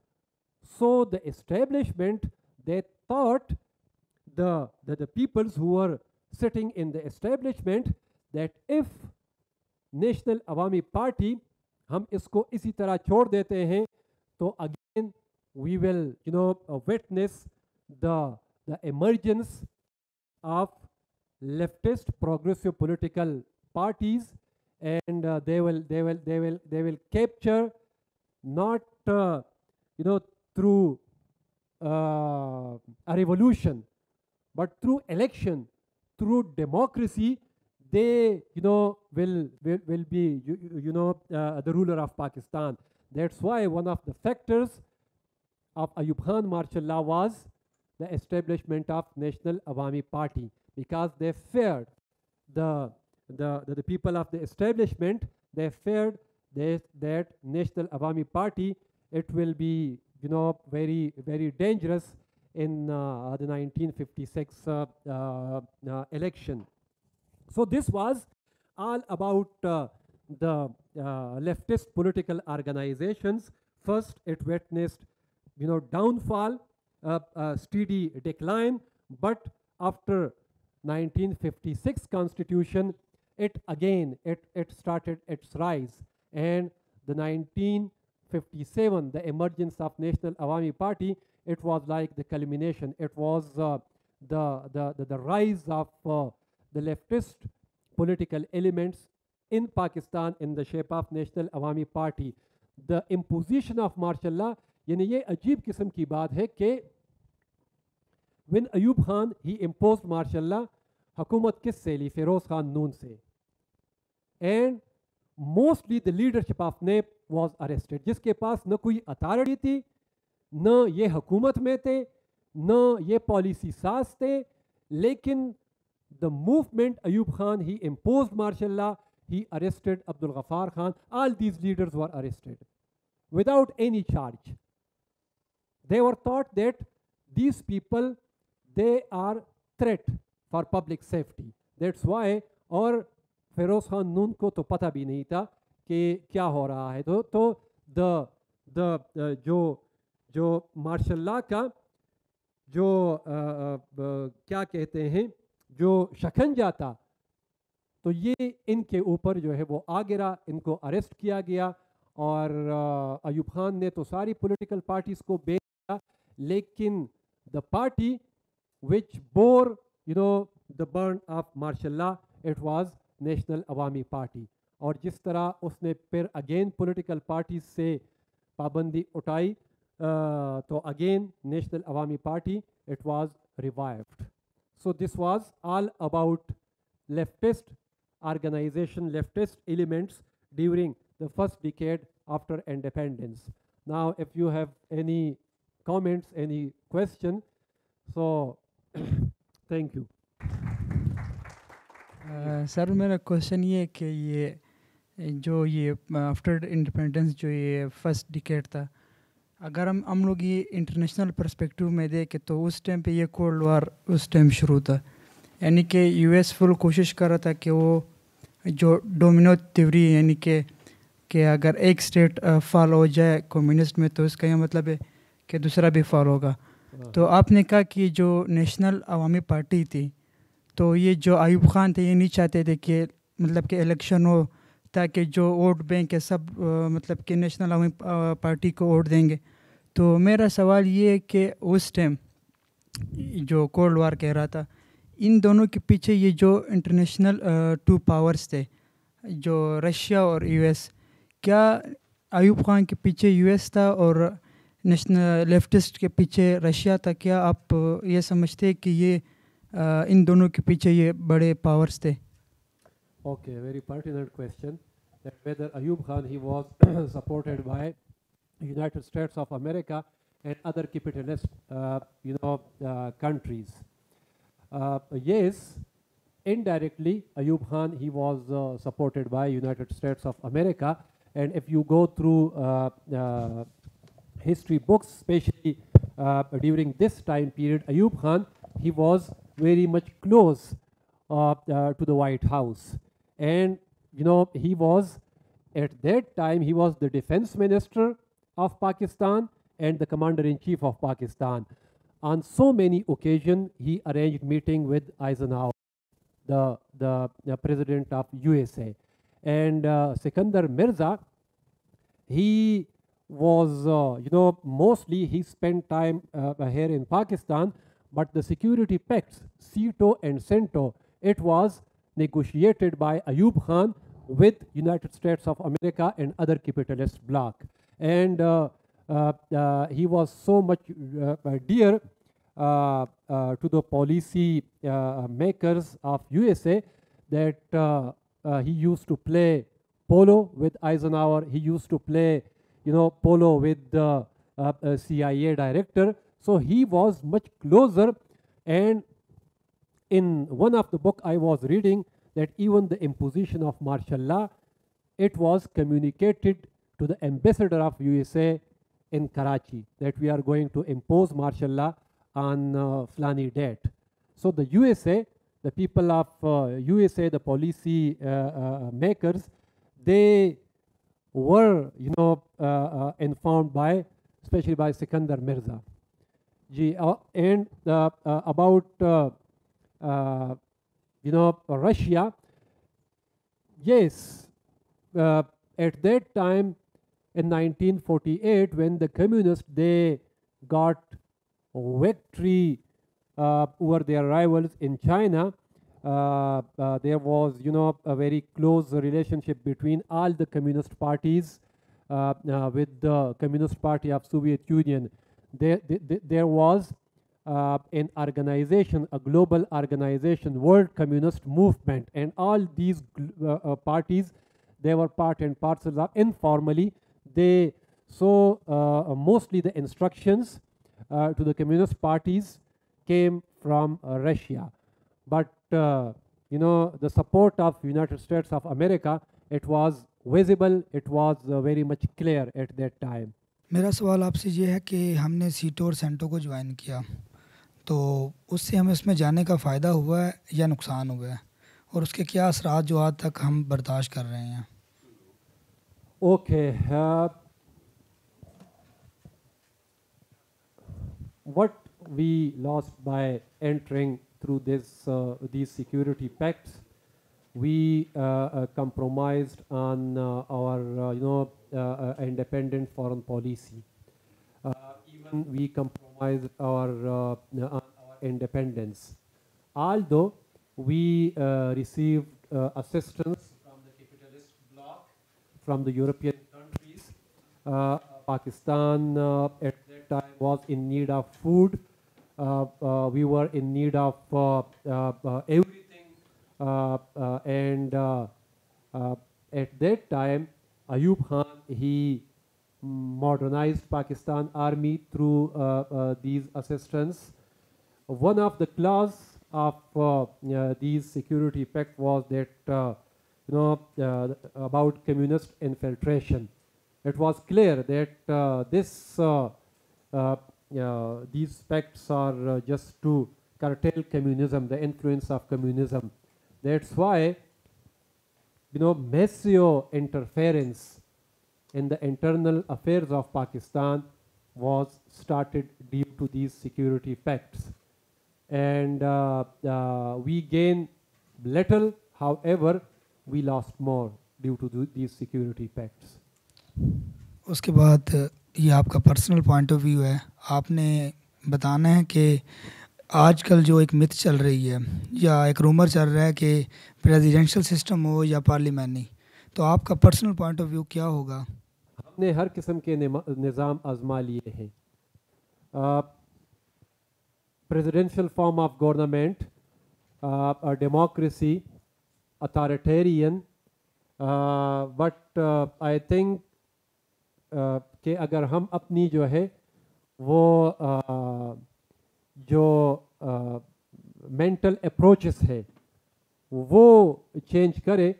So the establishment, they thought, the peoples who were sitting in the establishment, that if National Awami Party, हम इसको इसी तरह छोड़ देते हैं, तो again we will, witness the emergence of leftist progressive political parties, and they will capture not through a revolution, but through election, through democracy, they will be the ruler of Pakistan. That's why one of the factors of Ayub Khan martial law was the establishment of National Awami Party, because they feared the people of the establishment, they feared that National Awami Party, it will be very, very dangerous in the 1956 election. So this was all about the leftist political organizations. First, it witnessed downfall, steady decline, but after 1956 constitution, it started its rise, and the 1957, the emergence of National Awami Party, it was like the culmination. It was the rise of the leftist political elements in Pakistan in the shape of National Awami Party. The imposition of martial law, यानी ये अजीब किस्म की बात है कि when Ayub Khan, he imposed martial law, हुकूमत किससे ली? फिरोज खान नून से. And mostly the leadership of NAP was arrested. जिसके पास न कोई अथॉरिटी थी, न ये हुकूमत में थे, न ये पॉलिसी साज थे, लेकिन the movement Ayub Khan, he imposed martial law, he arrested Abdul Ghaffar Khan. All these leaders were arrested without any charge. They were thought that these people, they are threat for public safety. That's why, और फिरोज खान नून को तो पता भी नहीं था कि क्या हो रहा है. तो जो मार्शल लॉ का जो क्या कहते हैं, जो शकंजा था, तो ये इनके ऊपर जो है वो आ गिरा, इनको अरेस्ट किया गया, और अयूब खान ने तो सारी पॉलिटिकल पार्टीज़ को बेच दिया, लेकिन the party which bore, the burn of martial law, it was national Awami party. और जिस तरह उसने फिर अगेन पॉलिटिकल पार्टीज से पाबंदी उठाई, तो again national Awami Party it was revived. So this was all about leftist organization, leftist elements during the first decade after independence. Now, if you have any comments, any question, so thank you. Sir मेरा question ये है कि ये after independence जो ये first decade था, अगर हम लोग ये इंटरनेशनल पर्सपेक्टिव में देखें तो उस टाइम पे ये कोल्ड वार उस टाइम शुरू था. यानी कि यूएस फुल कोशिश कर रहा था कि वो जो डोमिनो थ्योरी, यानी कि अगर एक स्टेट फॉल हो जाए कम्युनिस्ट में तो इसका यह मतलब है कि दूसरा भी फॉल होगा. तो आपने कहा कि जो नेशनल अवामी पार्टी थी, तो ये जो अयूब खान थे ये नहीं चाहते थे कि मतलब कि इलेक्शन हो ताकि जो वोट बैंक है सब मतलब कि नेशनल अवामी पार्टी को वोट देंगे. तो मेरा सवाल ये है कि उस टाइम जो कोल्ड वार कह रहा था, इन दोनों के पीछे ये जो इंटरनेशनल टू पावर्स थे, जो रशिया और यूएस, क्या अयूब खान के पीछे यूएस था और नेशनल लेफ्टिस्ट के पीछे रशिया था? क्या आप ये समझते हैं कि ये इन दोनों के पीछे ये बड़े पावर्स थे? Okay, very pertinent question. That whether Ayub Khan he was supported by United States of America and other capitalist countries. Yes, indirectly Ayub Khan he was supported by United States of America, and if you go through history books, especially during this time period, Ayub Khan he was very much close to the White House. And he was, at that time, he was the defense minister of Pakistan and the commander-in-chief of Pakistan. On so many occasions, he arranged meeting with Eisenhower, the president of USA. And Sikandar Mirza, he was, mostly he spent time here in Pakistan, but the security pacts, SEATO and CENTO, it was negotiated by Ayub Khan with United States of America and other capitalist bloc. And he was so much dear to the policy makers of USA that he used to play polo with Eisenhower. He used to play, polo with the CIA director. So he was much closer. And in one of the book I was reading that even the imposition of martial law, it was communicated to the ambassador of USA in Karachi that we are going to impose martial law on Flani date. So the USA, the people of USA, the policy makers, they were, informed by, especially by Sikandar Mirza. And about Russia, yes, at that time in 1948, when the communists, they got victory over their rivals in China, there was, a very close relationship between all the communist parties with the Communist Party of Soviet Union. There was an organization, a global organization, World Communist Movement, and all these parties, they were part and parcel of, informally, they, so mostly the instructions to the communist parties came from Russia. But, the support of United States of America, it was visible, it was very much clear at that time. मेरा सवाल आपसे ये है कि हमने सीटो और CentOS को ज्वाइन किया, तो उससे हमें इसमें जाने का फ़ायदा हुआ है या नुकसान हुआ है, और उसके क्या असरात जो आज तक हम बर्दाश्त कर रहे हैं? Okay, what we lost by entering through this these security pacts, we compromised on our independent foreign policy. Even we compromised our independence. Although we received assistance from the capitalist bloc, from the European countries, Pakistan at that time was in need of food. We were in need of everything, and at that time, Ayub Khan, he modernized Pakistan army through these assistance. One of the clause of these security pact was that about communist infiltration. It was clear that these pacts are just to curtail communism, the influence of communism. That's why, massive interference in the internal affairs of Pakistan was started due to these security pacts. And we gained little, however, we lost more due to these security pacts. उसके बाद ये आपका personal point of view है, आपने बताना है कि आजकल जो एक मिथ चल रही है या एक रूमर चल रहा है कि प्रेसिडेंशियल सिस्टम हो या पार्लियामेंट्री, तो आपका पर्सनल पॉइंट ऑफ व्यू क्या होगा? हमने हर किस्म के निज़ाम आजमा लिए हैं. Presidential form of government, democracy, authoritarian, but I think कि अगर हम अपनी जो है वो जो मेंटल अप्रोचेस है वो चेंज करे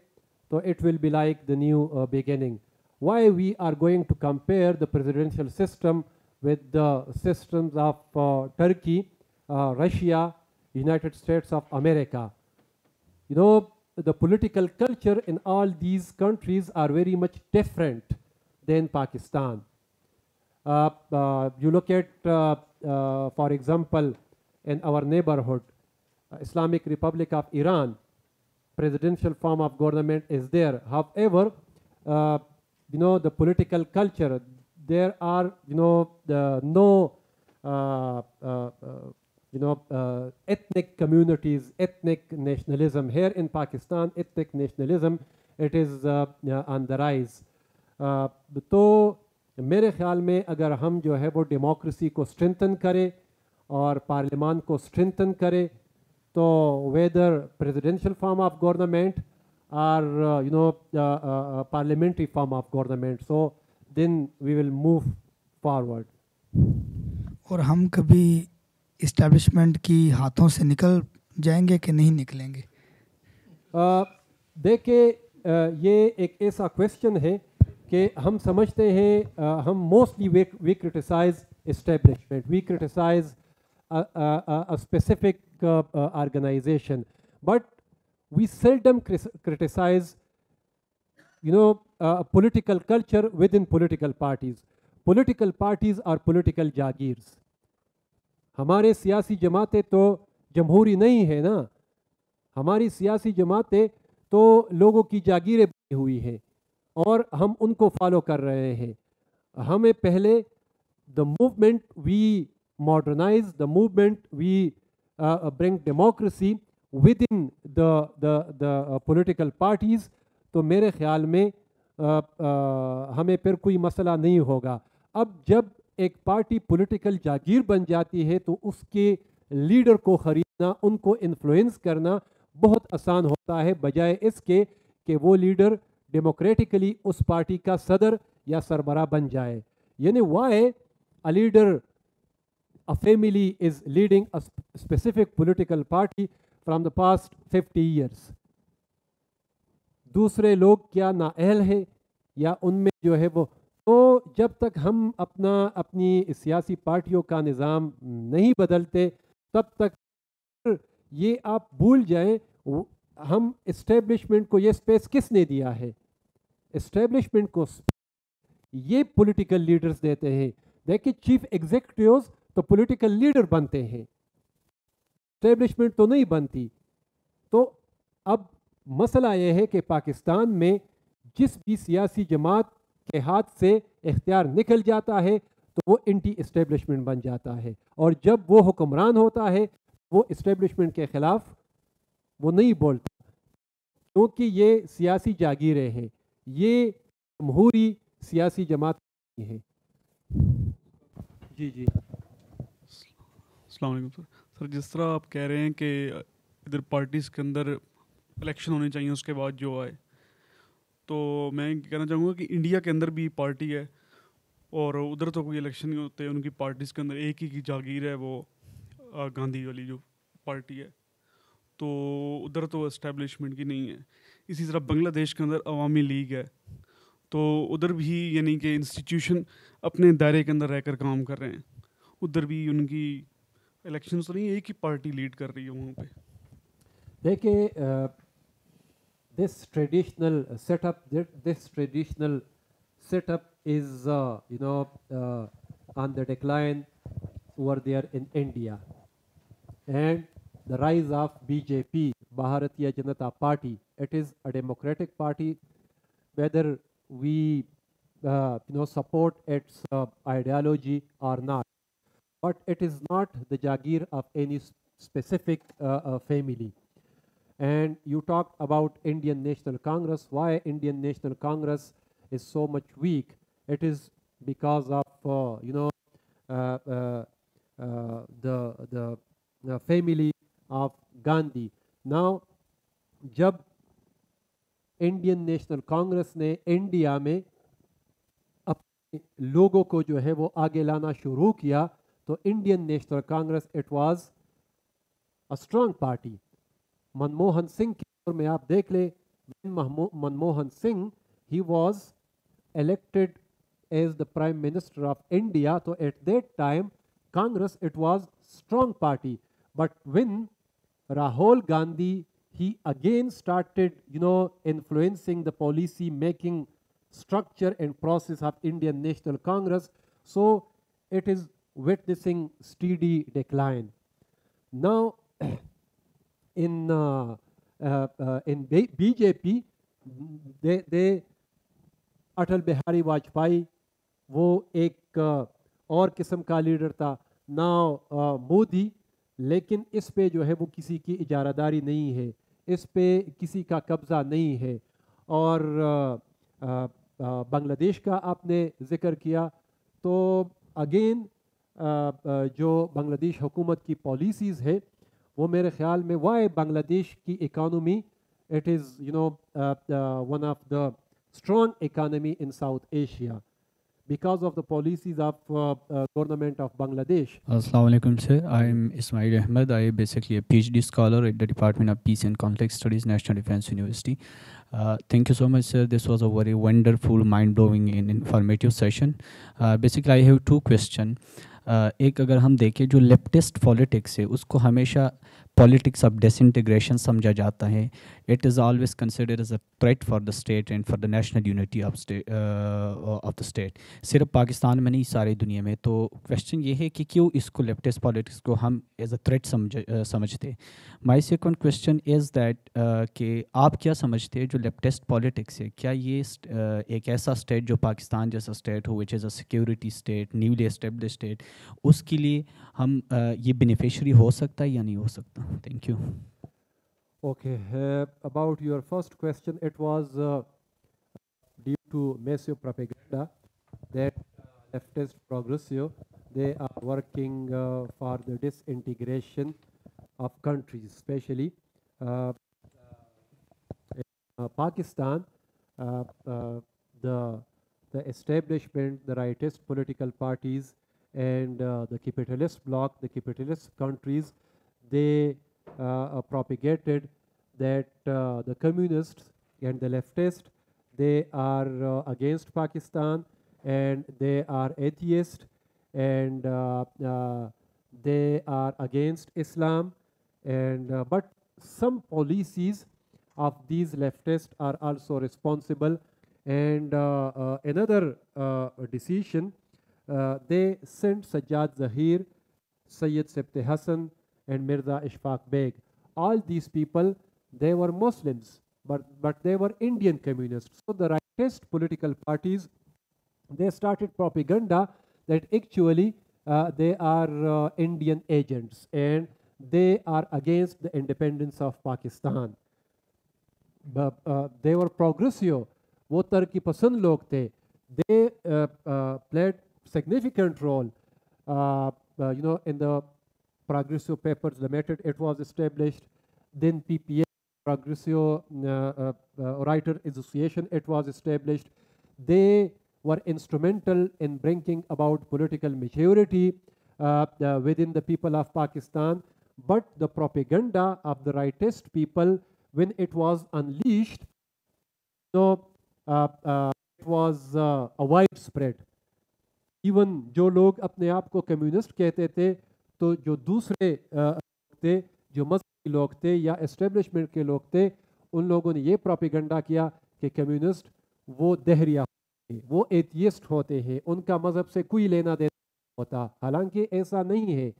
तो it will be like the new beginning. Why we are going to compare the presidential system with the systems of Turkey, Russia, United States of America? The political culture in all these countries are very much different than Pakistan. You look at, for example, in our neighborhood, Islamic Republic of Iran, presidential form of government is there. However, the political culture, there are, ethnic communities, ethnic nationalism. Here in Pakistan, ethnic nationalism, it is on the rise. तो मेरे ख्याल में अगर हम जो है वो democracy को स्ट्रेंथन करें और पार्लियामान को स्ट्रेंथन करें, तो whether presidential form of government or parliamentary form of government, so then we will move forward. और हम कभी इस्टेब्लिशमेंट की हाथों से निकल जाएंगे कि नहीं निकलेंगे? देखिए, ये एक ऐसा क्वेश्चन है कि हम समझते हैं, हम mostly we criticise establishment, we criticise a specific organization, but we seldom criticize, political culture within political parties. Political parties are political jagirs. हमारे सियासी जमातें तो जमहूरी नहीं है ना, हमारी सियासी जमातें तो लोगों की जागीरें बनी हुई हैं और हम उनको फॉलो कर रहे हैं. हमें पहले the movement we modernize, the movement we bring democracy within the political parties, तो मेरे ख्याल में हमें फिर कोई मसला नहीं होगा. अब जब एक पार्टी पॉलिटिकल जागीर बन जाती है तो उसके लीडर को ख़रीदना, उनको इन्फ्लुएंस करना बहुत आसान होता है, बजाय इसके कि वो लीडर डेमोक्रेटिकली उस पार्टी का सदर या सरबरा बन जाए. यानी why a leader, a family is leading a specific political party from the past 50 years. दूसरे लोग क्या नाअहल हैं या उनमें जो है वो, तो जब तक हम अपनी सियासी पार्टियों का निज़ाम नहीं बदलते तब तक ये आप भूल जाएं, हम इस्टेब्लिशमेंट को ये स्पेस किसने दिया है? इस्टेब्लिशमेंट को ये पॉलिटिकल लीडर्स देते हैं. देखिए, चीफ एग्जीक्यूटिव्स तो पॉलिटिकल लीडर बनते हैं, एस्टेब्लिशमेंट तो नहीं बनती. तो अब मसला ये है कि पाकिस्तान में जिस भी सियासी जमात के हाथ से इख्तियार निकल जाता है तो वो एंटी इस्टेब्लिशमेंट बन जाता है, और जब वो हुक्मरान होता है वो इस्टेब्लिशमेंट के ख़िलाफ़ वो नहीं बोलता, क्योंकि ये सियासी जागीरें हैं, ये जमहूरी सियासी जमात हैं। जी जी। अस्सलाम वालेकुम सर। सर जिस तरह आप कह रहे हैं कि इधर पार्टीज़ के अंदर इलेक्शन होने चाहिए उसके बाद जो आए, तो मैं कहना चाहूँगा कि इंडिया के अंदर भी पार्टी है और उधर तो कोई इलेक्शन नहीं होते, उनकी पार्टीज़ के अंदर एक ही की जागीर है, वो गांधी वाली जो पार्टी है, तो उधर तो इस्टेब्लिशमेंट की नहीं है। इसी तरह बांग्लादेश के अंदर अवामी लीग है, तो उधर भी यानी कि इंस्टीट्यूशन अपने दायरे के अंदर रहकर काम कर रहे हैं, उधर भी उनकी इलेक्शंस तो नहीं, एक ही पार्टी लीड कर रही है वहाँ पे। देखिए, this traditional setup is on the decline over there in India, and the rise of BJP, Bharatiya Janata Party. It is a democratic party, whether we support its ideology or not, but it is not the Jagir of any specific family. And you talked about Indian National Congress. Why Indian National Congress is so much weak? It is because of the family of Gandhi. Now, जब Indian national Congress ने India में अपने लोगों को जो है वो आगे लाना शुरू किया, तो Indian national Congress it was a strong party. Manmohan Singh के दौर में आप देख ले, Manmohan Singh he was elected as the Prime Minister of India, so at that time Congress it was strong party. But when Rahul Gandhi he again started influencing the policy making structure and process of Indian National Congress, so it is witnessing steady decline. Now in BJP they Atal Bihari Vajpayee वो एक और किस्म का leader था, now Modi, लेकिन इस पे जो है वो किसी की इजारादारी नहीं है, इस पे किसी का कब्ज़ा नहीं है. और बांग्लादेश का आपने ज़िक्र किया, तो अगेन जो बांग्लादेश हुकूमत की पॉलिसीज़ है वो मेरे ख़्याल में वाई बांग्लादेश की economy it is one of the strong economy in South Asia because of the policies of government of Bangladesh. Assalamu alaikum sir, I am Ismail Ahmed. I am basically a PhD scholar at the Department of Peace and Conflict Studies, National Defense University. Thank you so much sir, this was a very wonderful, mind-blowing and informative session. Basically I have two questions. एक अगर हम देखें जो leftist politics है उसको हमेशा politics of disintegration समझा जाता है. It is always considered as a threat for the state and for the national unity of the state. सिर्फ पाकिस्तान में नहीं, सारी दुनिया में. तो क्वेश्चन ये है कि क्यों इसको लेफ्टिस्ट पॉलिटिक्स को हम एज अ थ्रेट समझते. My second question is that कि आप क्या समझते हैं जो लेफ्टिस्ट पॉलिटिक्स है, क्या ये एक ऐसा स्टेट जो पाकिस्तान जैसा स्टेट हो which is a security state, newly establish state, उसके लिए हम ये बेनिफिशियरी हो सकता है या नहीं हो सकता? Thank you. Okay, about your first question, it was due to massive propaganda that leftist progressive, they are working for the disintegration of countries, especially Pakistan. The establishment, the rightist political parties and the capitalist bloc, the capitalist countries, they propagated that the communists and the leftists, they are against Pakistan and they are atheist and they are against Islam, and but some policies of these leftists are also responsible. And another decision, they sent Sajjad Zahir, Sayyid Sabti Hassan and Mirza Ishfaq Beg. All these people, they were Muslims, but they were Indian communists. So the rightist political parties, they started propaganda that actually they are Indian agents and they are against the independence of Pakistan. They were progressive, वो तरक्की पसंद लोग थे. They played significant role, in the Progressive Papers Limited. It was established. Then PPA, Progressive Writer Association, it was established. They were instrumental in bringing about political maturity within the people of Pakistan. But the propaganda of the rightist people, when it was unleashed, it was a widespread. Even जो लोग अपने आप को communist कहते थे, तो जो दूसरे थे, जो मजहबी लोग थे या एस्टेब्लिशमेंट के लोग थे, उन लोगों ने ये प्रोपेगेंडा किया कि कम्युनिस्ट वो दहरिया होते हैं, वो एथियस्ट होते हैं, उनका मज़हब से कोई लेना देना होता. हालांकि ऐसा नहीं है.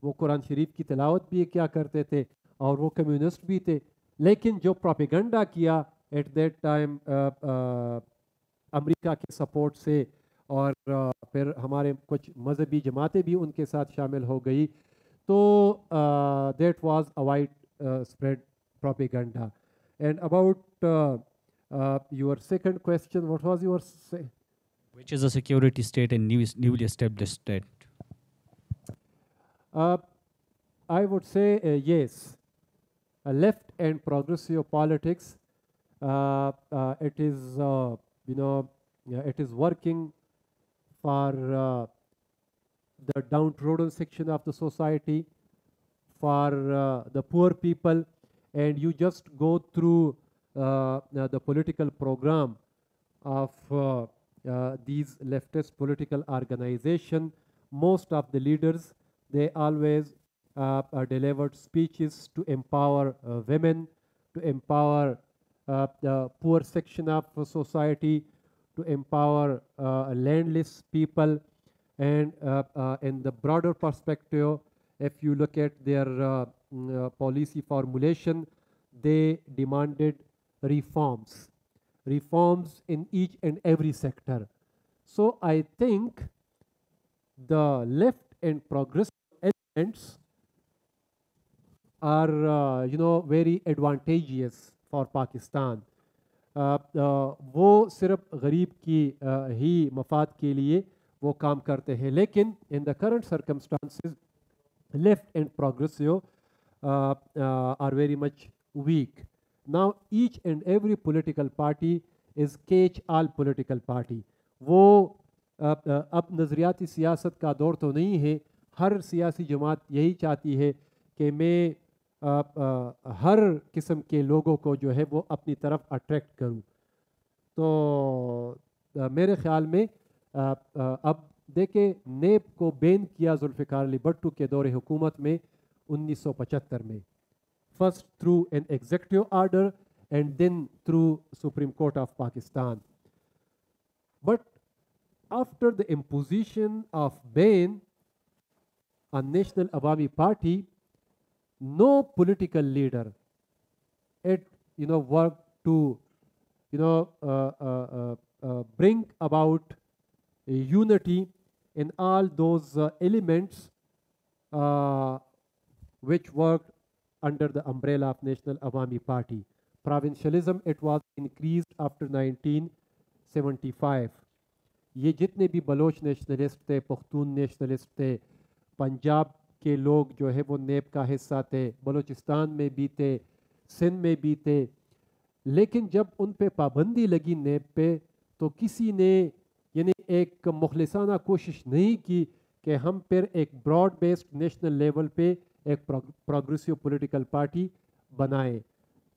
वो कुरान शरीफ की तिलावत भी क्या करते थे और वो कम्युनिस्ट भी थे. लेकिन जो प्रोपेगेंडा किया एट दैट टाइम अमेरिका के सपोर्ट से और फिर हमारे कुछ मजहबी जमातें भी उनके साथ शामिल हो गई, तो that was a wide spread propaganda. And about your second question, what was your Which is a security state and newly established state? I would say yes. Left and progressive politics, it is it is working for the downtrodden section of the society, for the poor people, and you just go through the political program of these leftist political organization. Most of the leaders, they always delivered speeches to empower women, to empower the poor section of society, to empower landless people. And in the broader perspective, if you look at their policy formulation, they demanded reforms in each and every sector. So I think the left and progressive elements are very advantageous for Pakistan. वो सिर्फ गरीब की ही मफाद के लिए वो काम करते हैं, लेकिन in the current circumstances, left and progressive are very much weak. Now each and every political party is catch-all political party. वो अब नज़रियाती सियासत का दौर तो नहीं है. हर सियासी जमात यही चाहती है कि मैं हर किस्म के लोगों को जो है वो अपनी तरफ अट्रैक्ट करूं. तो मेरे ख्याल में अब देखें, नेब को बैन किया जुल्फ़िकार अली भट्टो के दौरे हुकूमत में 1975 में, first through an executive order and then through Supreme Court of Pakistan. But after the imposition of ban on National Awami Party, no political leader worked to bring about a unity in all those elements which worked under the umbrella of National Awami Party. Provincialism, it was increased after 1975. ये जितने भी Bloch nationalist थे, Pakhtun nationalist थे, पंजाब के लोग जो है वो नेब का हिस्सा थे, बलोचिस्तान में भी थे, सिंध में भी थे, लेकिन जब उन पे पाबंदी लगी नेब पे, तो किसी ने यानी एक मुखलिसाना कोशिश नहीं की कि हम फिर एक ब्रॉड बेस्ड नेशनल लेवल पे एक प्रोग्रेसिव पॉलिटिकल पार्टी बनाए.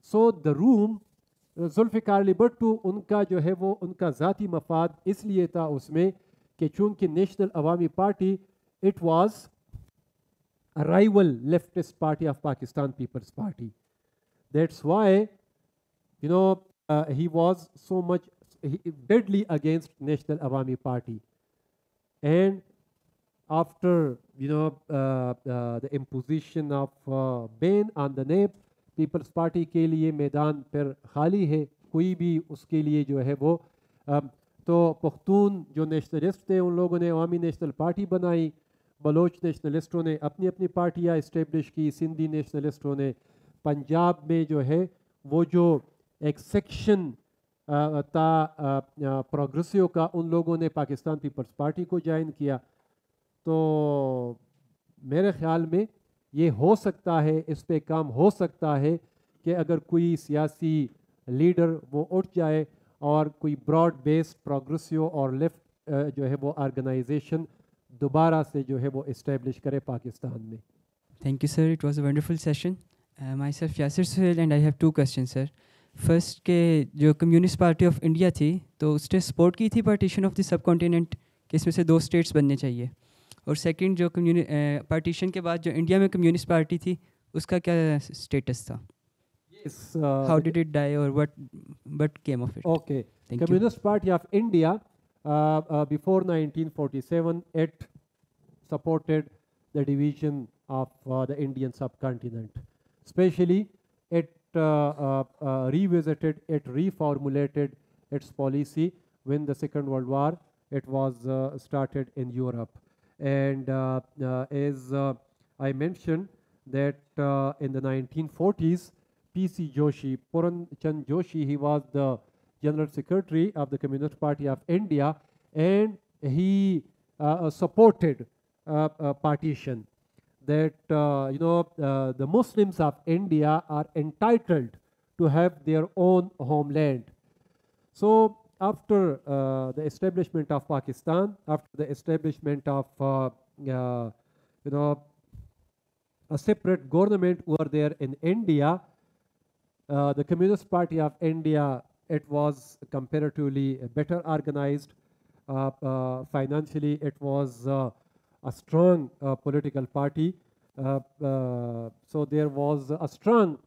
So the room, Zulfikar Ali Bhutto, उनका जो है वो उनका ज़ाती मफाद इसलिए था उसमें कि चूँकि National Awami Party it was a rival leftist party of Pakistan Peoples Party. That's why he was so much deadly against National Awami Party. And after the imposition of ban on the NAP, Peoples Party के लिए मैदान फिर खाली है, कोई भी उसके लिए जो है वो तो पख्तून जो नेशनलिस्ट थे उन लोगों ने अवामी नेशनल पार्टी बनाई, बलोच नेशनलिस्टों ने अपनी अपनी पार्टियाँ इस्टेब्लिश की, सिंधी नेशनलिस्टों ने पंजाब में जो है वो जो एक सेक्शन था प्रोग्रेसिव का, उन लोगों ने पाकिस्तान पीपल्स पार्टी को ज्वाइन किया। तो मेरे ख्याल में ये हो सकता है, इस पे काम हो सकता है कि अगर कोई सियासी लीडर वो उठ जाए और कोई ब्रॉड बेस्ड प्रोग्रेसिव और लेफ्ट जो है वो ऑर्गेनाइजेशन दोबारा से जो है वो इस्टेब्लिश करे पाकिस्तान में। Thank you, sir. It was a wonderful session. Myself Yasir Suhail and I have two questions, sir. First के जो कम्युनिस्ट पार्टी ऑफ इंडिया थी तो उसने सपोर्ट की थी partition of the sub continent कि इसमें से 2 स्टेट्स बनने चाहिए, और सेकंड जो पार्टीशन के बाद जो इंडिया में कम्युनिस्ट पार्टी थी उसका क्या स्टेटस था? Yes, How did it die or what came of it? Okay. Thank you. Communist Party of India before 1947 it supported the division of the Indian subcontinent. Especially it revisited, it reformulated its policy when the Second World War it was started in Europe. And as I mentioned that in the 1940s, P.C. Joshi, Puran Chand Joshi, he was the General Secretary of the Communist Party of India, and he supported partition. That the Muslims of India are entitled to have their own homeland. So after the establishment of Pakistan, after the establishment of a separate government over there in India, the Communist Party of India, it was comparatively better organized. Financially, it was a strong political party. So there was a strong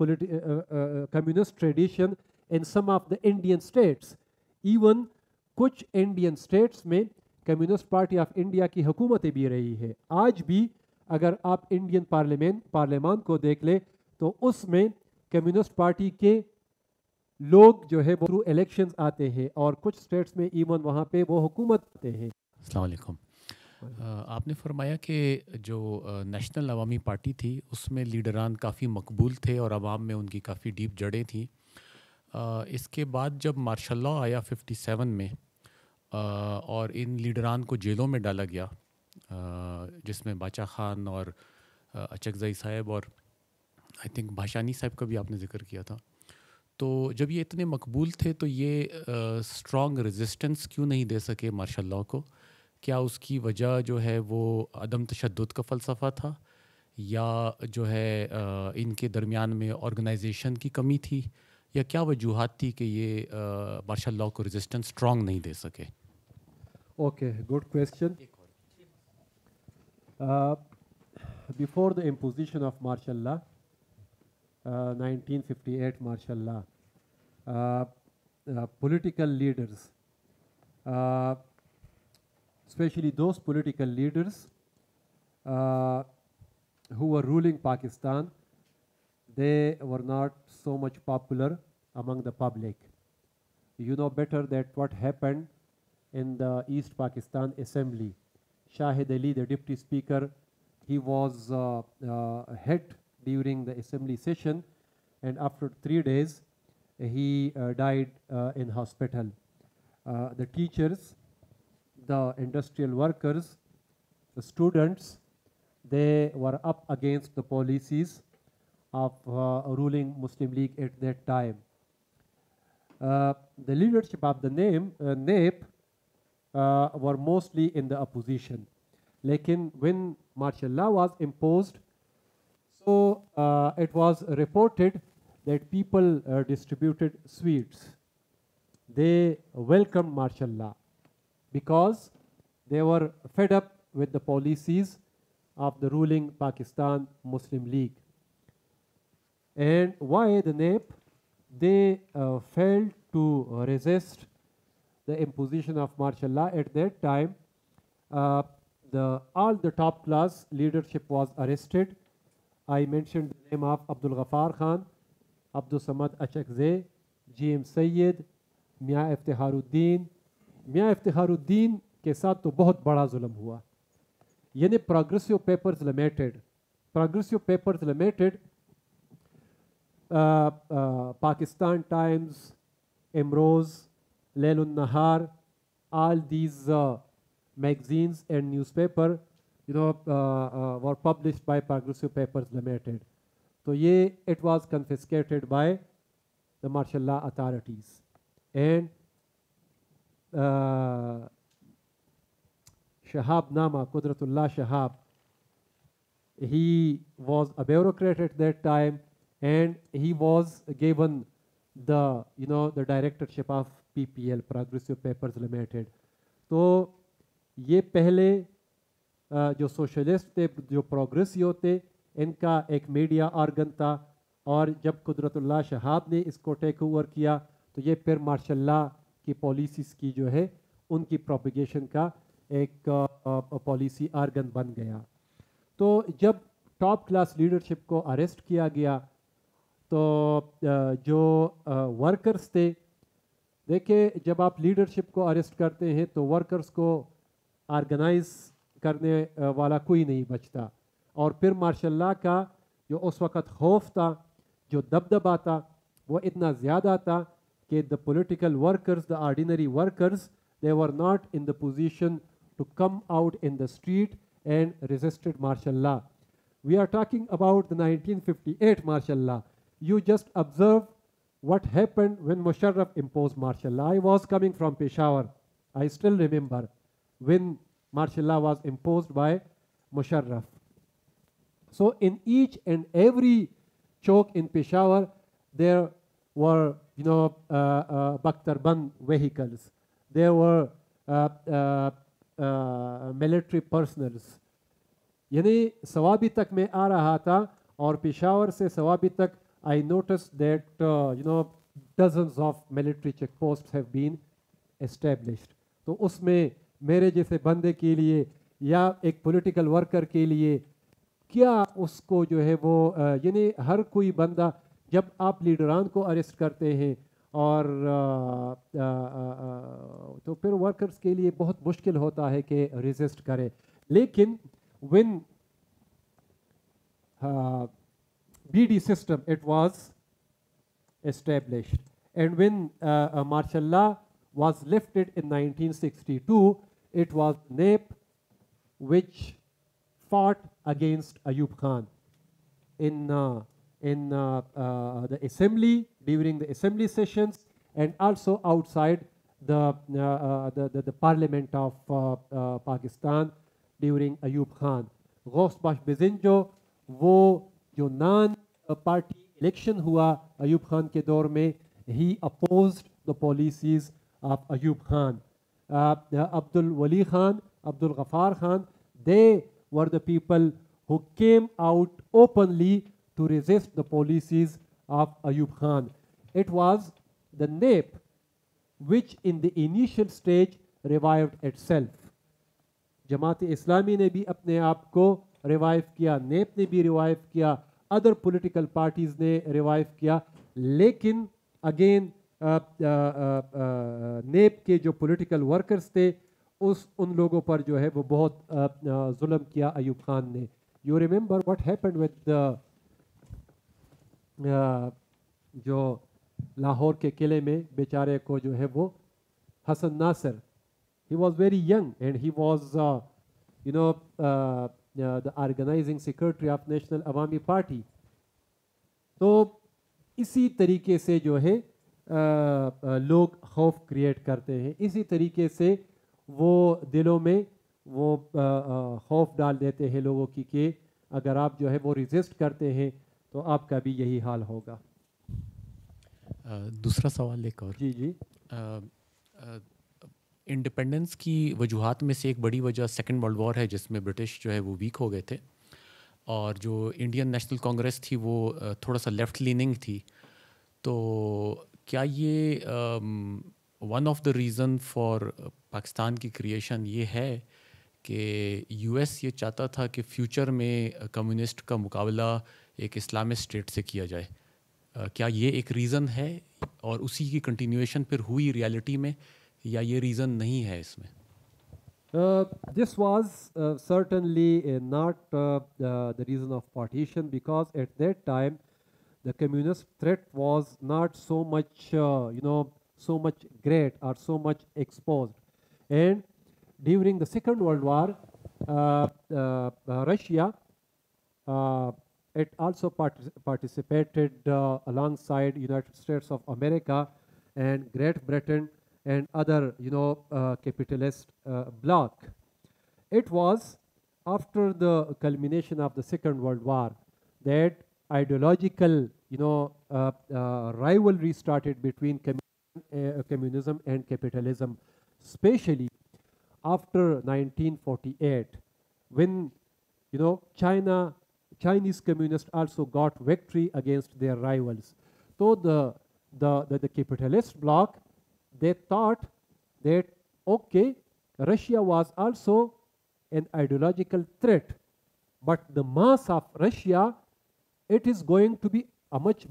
communist tradition in some of the Indian states. Even कुछ Indian states में Communist Party of India की हुकूमतें भी रही है। आज भी अगर आप Indian पार्लियामेंट को देख ले तो उसमें कम्युनिस्ट पार्टी के लोग जो है वो थ्रू इलेक्शंस आते हैं, और कुछ स्टेट्स में इवन वहाँ पे वो हुकूमत आते हैं। अस्सलाम वालेकुम। आपने फरमाया कि जो नेशनल अवामी पार्टी थी उसमें लीडरान काफ़ी मकबूल थे और आवाम में उनकी काफ़ी डीप जड़ें थी। इसके बाद जब मार्शल लॉ आया 57 में और इन लीडरान को जेलों में डाला गया, जिसमें बाचा खान और अचकज़ई साहब और आई थिंक भाषानी साहब का भी आपने ज़िक्र किया था, तो जब ये इतने मकबूल थे तो ये स्ट्रॉन्ग रेजिस्टेंस क्यों नहीं दे सके मार्शल लॉ को? क्या उसकी वजह जो है वो अदम तशद्दुद का फ़लसफ़ा था, या जो है इनके दरमियान में ऑर्गेनाइजेशन की कमी थी, या क्या वजूहात थी कि ये मार्शल लॉ को रेजिस्टेंस स्ट्रॉन्ग नहीं दे सके? Okay, good question. Before the imposition of martial law 1958 martial law, political leaders, especially those political leaders who were ruling Pakistan, they were not so much popular among the public. You know better that what happened in the East Pakistan Assembly. Shahid Ali, the Deputy Speaker, he was hit during the assembly session, and after 3 days he died in hospital. The teachers, the industrial workers, the students, they were up against the policies of ruling Muslim League at that time. The leadership of the NAP were mostly in the opposition. Lekin when martial law was imposed, so it was reported that people distributed sweets. They welcomed martial law because they were fed up with the policies of the ruling Pakistan Muslim League. And why the NAP? They failed to resist the imposition of martial law at that time. All the top class leadership was arrested. I mentioned the name of Abdul Ghaffar Khan. Abdul Samad Achakzai, GM Syed, Mian Iftikharuddin. मियाँ इफ्तिखारुद्दीन के साथ तो बहुत बड़ा जुल्म हुआ। यानी progressive papers limited, Pakistan Times, Imroz, Lailun Nahar, all these magazines and newspaper were published by Progressive Papers Limited. So it was confiscated by the martial law authorities. And Shahab Nama, Qudratullah Shahab, he was a bureaucrat at that time, and he was given the directorship of PPL, Progressive Papers Limited. तो ये पहले जो socialist थे, जो progressive थे, इनका एक media organ था, और जब कुदरतुल्लाह शहाब ने इसको टेक ओवर किया तो ये फिर मार्शल लॉ की पॉलिसीज़ की जो है उनकी प्रोपिगेशन का एक पॉलिसी ऑर्गन बन गया। तो जब टॉप क्लास लीडरशिप को अरेस्ट किया गया तो जो वर्कर्स थे, देखिए जब आप लीडरशिप को अरेस्ट करते हैं तो वर्कर्स को ऑर्गेनाइज करने वाला कोई नहीं बचता, और फिर मार्शल लॉ का जो उस वक़्त खौफ था, जो दबदबा था, वो इतना ज़्यादा था कि the political workers, the ordinary workers, they were not in the position to come out in the street and resisted martial law. We are talking about the 1958 martial law. You just observe what happened when Musharraf imposed martial law. I was coming from Peshawar. I still remember when martial law was imposed by Musharraf. So in each and every chowk in Peshawar, there were, Bakhtar Band vehicles. There were military personals. यानी सवाबी तक मैं आ रहा था, और पेशावर से सवाबी तक I noticed that dozens of military checkposts have been established. तो उसमें मेरे जैसे बंदे के लिए या एक पॉलिटिकल वर्कर के लिए क्या उसको जो है वो यानी हर कोई बंदा, जब आप लीडरान को अरेस्ट करते हैं और तो फिर वर्कर्स के लिए बहुत मुश्किल होता है कि रेजिस्ट करें। लेकिन when BD system it was established, and when martial law was lifted in 1962, it was NAP which fought against Ayub Khan in the assembly, during the assembly sessions, and also outside the parliament of Pakistan during Ayub Khan. Ghaus Bakhsh Bizinjo, वो जो non party election हुआ अयूब खान के दौर में, he opposed the policies of Ayub Khan. Abdul Wali Khan, Abdul Ghaffar Khan, they were the people who came out openly to resist the policies of Ayub Khan. It was the NAP which in the initial stage revived itself. Jamaat-e-Islami ने भी अपने आप को revive किया, nap ने भी revive किया, other political parties ने रिवाइव किया, लेकिन अगेन नेप के जो पॉलिटिकल वर्कर्स थे उन लोगों पर जो है वो बहुत जुल्म किया अयूब खान ने. You remember what happened with जो लाहौर के किले में बेचारे को जो है वो Hasan Nasir, he was very young and he was the organizing secretary of National Awami Party. तो इसी तरीके से जो है लोग खौफ क्रिएट करते हैं, इसी तरीके से वो दिलों में वो खौफ डाल देते हैं लोगों की कि अगर आप जो है वो रेजिस्ट करते हैं तो आपका भी यही हाल होगा. दूसरा सवाल एक और. जी जी. इंडिपेंडेंस की वजूहात में से एक बड़ी वजह सेकेंड वर्ल्ड वॉर है, जिसमें ब्रिटिश जो है वो वीक हो गए थे और जो इंडियन नेशनल कांग्रेस थी वो थोड़ा सा लेफ़्ट लीनिंग थी. तो क्या ये one of the reason for Pakistan की क्रिएशन ये है कि यूएस ये चाहता था कि फ्यूचर में कम्युनिस्ट का मुकाबला एक इस्लामिक स्टेट से किया जाए, क्या ये एक रीज़न है और उसी की कंटिन्यूएशन फिर हुई रियलिटी में, या ये रीज़न नहीं है इसमें? This was certainly not the reason of partition, because at that time the communist threat was not so much, so much great or so much exposed. And during the Second World War, Russia, it also participated alongside United States of America and Great Britain and other, capitalist bloc. It was after the culmination of the Second World War that ideological, rivalry started between communism and capitalism, especially after 1948, when, Chinese communists also got victory against their rivals. So the capitalist bloc, they thought that, okay, Russia was also an ideological threat, but the mass of Russia, it is going to be a much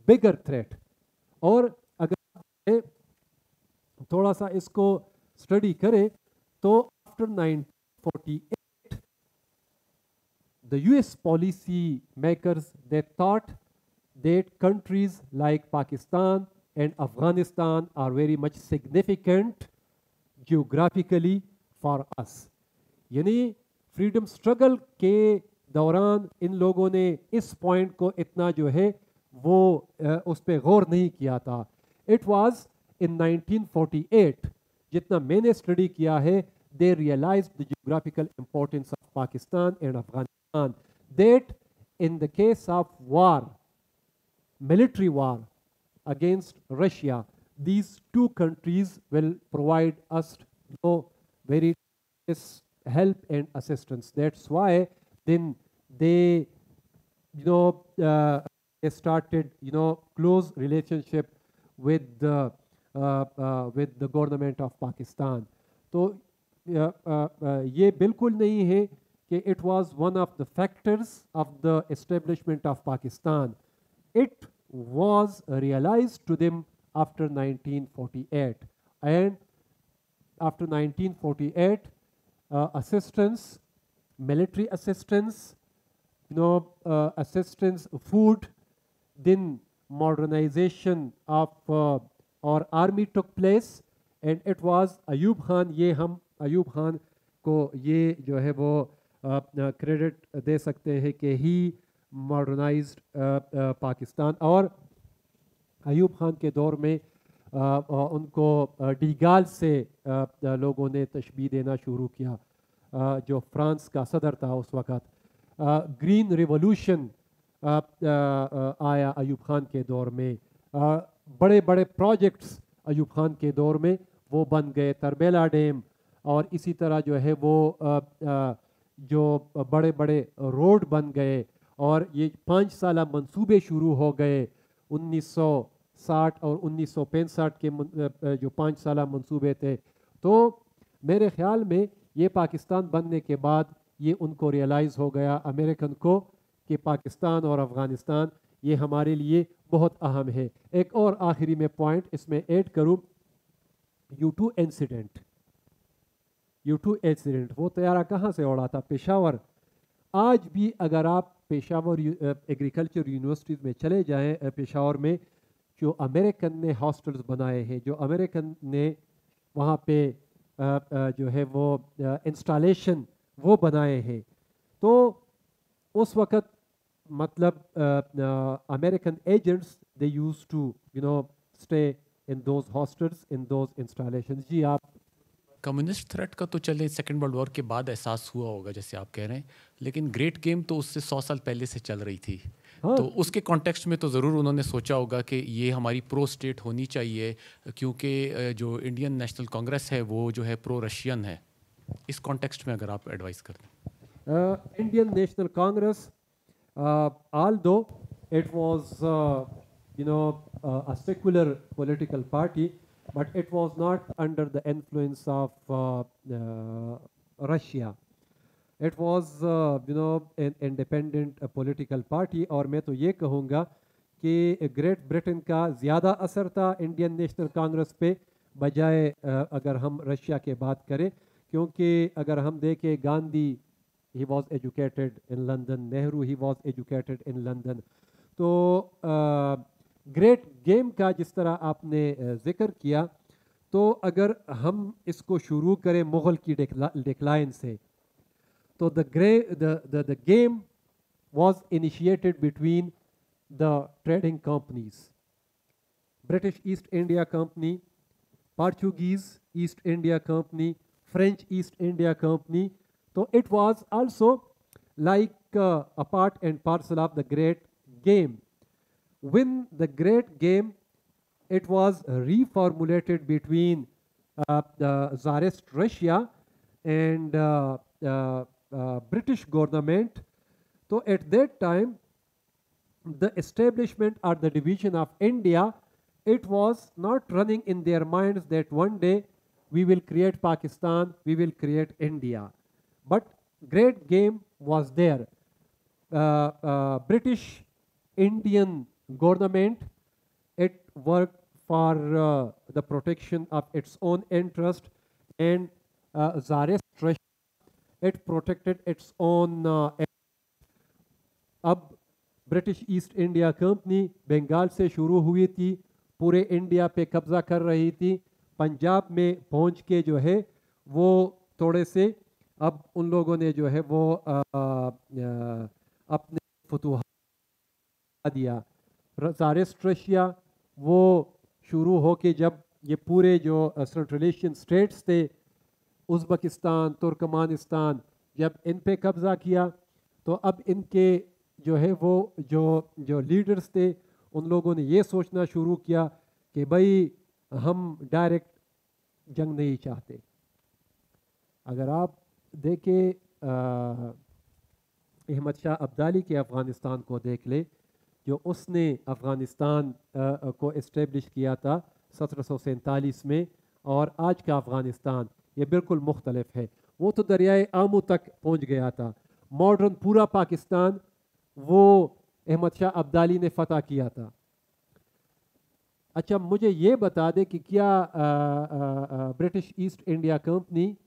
bigger threat. और अगर थोड़ा सा इसको study करें तो after 1948 the US policy makers, they thought that countries like Pakistan and Afghanistan are very much significant geographically for us. यानी freedom struggle के दौरान इन लोगों ने इस पॉइंट को इतना जो है वो उस पर गौर नहीं किया था. इट वाज इन 1948 जितना मैंने स्टडी किया है, they realized the geographical importance of Pakistan and Afghanistan, that in the case of war, military war against Russia, these two countries will provide us very help and assistance. That's why then they, they started, close relationship with the government of Pakistan. तो ये बिल्कुल नहीं है कि it was one of the factors of the establishment of Pakistan. It was realized to them after 1948, and after 1948, assistance, military assistance, assistance, food, then modernization of our army took place, and it was Ayub Khan. ये हम अयूब खान को ये जो है वो credit दे सकते हैं कि ही मॉडर्नाइज्ड पाकिस्तान. और अयूब खान के दौर में उनको डीगाल से लोगों ने तशबीह देना शुरू किया, जो फ्रांस का सदर था उस वक़्त. ग्रीन रिवॉल्यूशन आया अयूब खान के दौर में. बड़े बड़े प्रोजेक्ट्स अयूब खान के दौर में वो बन गए, तरबेला डैम, और इसी तरह जो है वो जो बड़े बड़े रोड बन गए, और ये 5 साला मंसूबे शुरू हो गए 1960 और 1965 के जो 5 साला मंसूबे थे. तो मेरे ख़्याल में ये पाकिस्तान बनने के बाद ये उनको रियलाइज़ हो गया अमेरिकन को कि पाकिस्तान और अफ़गानिस्तान ये हमारे लिए बहुत अहम है. एक और आखिरी में पॉइंट इसमें ऐड करूँ, U2 इंसिडेंट. U2 इंसिडेंट, वो तैयारा कहाँ से उड़ा था? पेशावर. आज भी अगर आप पेशावर एग्रीकल्चर यूनिवर्सिटीज़ में चले जाएं, पेशावर में जो अमेरिकन ने हॉस्टल्स बनाए हैं, जो अमेरिकन ने वहाँ पे जो है वो इंस्टॉलेशन वो बनाए हैं, तो उस वक़्त मतलब American agents they use to stay in those hostels, in those installations. जी आप. कम्युनिस्ट थ्रेट का तो चले सेकेंड वर्ल्ड वॉर के बाद एहसास हुआ होगा जैसे आप कह रहे हैं, लेकिन ग्रेट गेम तो उससे 100 साल पहले से चल रही थी. हाँ. तो उसके कॉन्टेक्स्ट में तो ज़रूर उन्होंने सोचा होगा कि ये हमारी प्रो स्टेट होनी चाहिए, क्योंकि जो इंडियन नेशनल कांग्रेस है वो जो है प्रो रशियन है. इस कॉन्टेक्स्ट में अगर आप एडवाइस कर दें. Indian national Congress, although it was a secular political party, but it was not under the influence of Russia. It was an independent political party. और मैं तो ये कहूँगा कि ग्रेट ब्रिटेन का ज़्यादा असर था इंडियन नेशनल कांग्रेस पे बजाय अगर हम रशिया के बात करें, क्योंकि अगर हम देखें Gandhi he was educated in London, Nehru he was educated in London. तो ग्रेट गेम का जिस तरह आपने जिक्र किया, तो अगर हम इसको शुरू करें मुग़ल की डिक्लाइन से, तो the game was initiated between the trading companies, British East India Company, Portuguese East India Company, French East India Company. So it was also like a part and parcel of the great game. When the great game, it was reformulated between the Tsarist Russia and British government. So at that time, the establishment or the division of India, it was not running in their minds that one day we will create Pakistan, we will create India. But great game was there. British Indian government, it worked for the protection of its own interest, and Tsarist Russia, it protected its own अब British East India Company Bengal से शुरू हुई थी, पूरे India पे कब्ज़ा कर रही थी, पंजाब में पहुंच के जो है वो थोड़े से अब उन लोगों ने जो है वो अपने फतूहात दिया। ज़ारिस्ट रशिया वो शुरू हो के जब ये पूरे जो सेंट्रल एशियन स्टेट्स थे, उज़्बेकिस्तान, तुर्कमानिस्तान, जब इन पे कब्ज़ा किया, तो अब इनके जो है वो जो लीडर्स थे, उन लोगों ने ये सोचना शुरू किया कि भाई हम डायरेक्ट जंग नहीं चाहते। अगर आप देखें अहमद शाह अब्दाली के अफ़गानिस्तान को देख ले, जो उसने अफ़गानिस्तान को इस्टेब्लिश किया था 1747 में, और आज का अफ़गानिस्तान ये बिल्कुल मुख्तलिफ है। वो तो दरियाए आमू तक पहुंच गया था, मॉडर्न पूरा पाकिस्तान वो अहमद शाह अब्दाली ने फतह किया था। अच्छा, मुझे ये बता दे कि क्या ब्रिटिश ईस्ट इंडिया कंपनी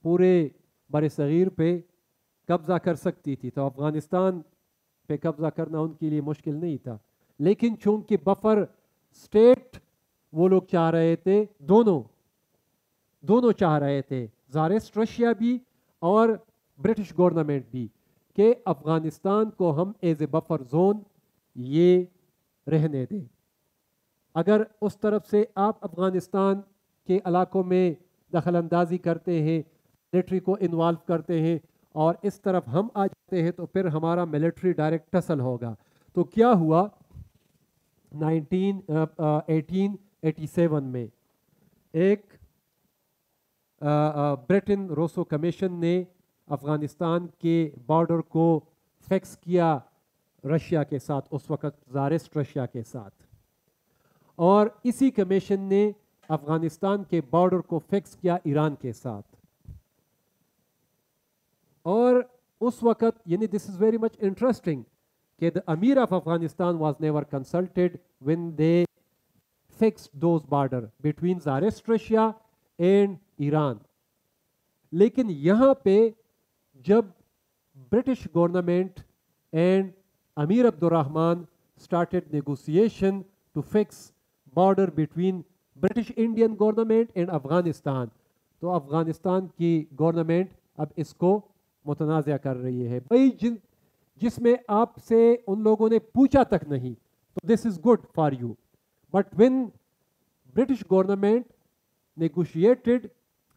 पूरे बरसगीर पे कब्ज़ा कर सकती थी? तो अफ़गानिस्तान पे कब्ज़ा करना उनके लिए मुश्किल नहीं था, लेकिन चूंकि बफर स्टेट वो लोग चाह रहे थे, दोनों चाह रहे थे, ज़ारिस्ट रशिया भी और ब्रिटिश गवर्नमेंट भी, कि अफ़गानिस्तान को हम एज ए बफर जोन ये रहने दें। अगर उस तरफ से आप अफ़गानिस्तान के इलाकों में दखल अंदाज़ी करते हैं, मिलिट्री को इन्वॉल्व करते हैं, और इस तरफ हम आ जाते हैं, तो फिर हमारा मिलिट्री डायरेक्ट टसल होगा। तो क्या हुआ 1887 में एक ब्रिटेन रोसो कमीशन ने अफ़गानिस्तान के बॉर्डर को फिक्स किया रशिया के साथ, उस वक़्त ज़ारिस्ट रशिया के साथ, और इसी कमीशन ने अफ़गानिस्तान के बॉर्डर को फिक्स किया ईरान के साथ। और उस वक़्त, यानी this is very much interesting, कि the Amir of Afghanistan was never consulted when they fixed those border between Tsarist Russia and Iran. लेकिन यहाँ पे जब British government and Amir Abdurrahman started negotiation to fix border between British Indian government and Afghanistan, तो अफ़गानिस्तान की government अब इसको मुतनाज़ा कर रही है, भाई जिसमें आपसे उन लोगों ने पूछा तक नहीं, तो this is good for you. But when British government negotiated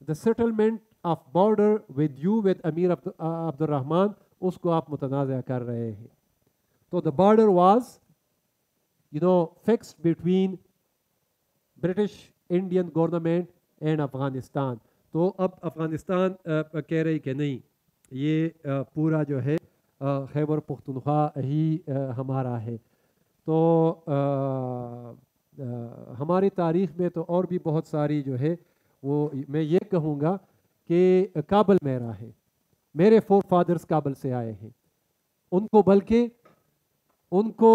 the settlement of border with you with अमीर अब्दुर्रहमान, उसको आप मुतनाज़ा कर रहे हैं। तो the border was fixed between British Indian government and Afghanistan. तो अब अफ़गानिस्तान कह रही कि नहीं, ये पूरा जो है खैबर पुख्तनख्वा ही हमारा है। तो हमारी तारीख़ में तो और भी बहुत सारी जो है वो, मैं ये कहूँगा कि काबल मेरा है, मेरे फोर फादर्स काबल से आए हैं, उनको बल्कि उनको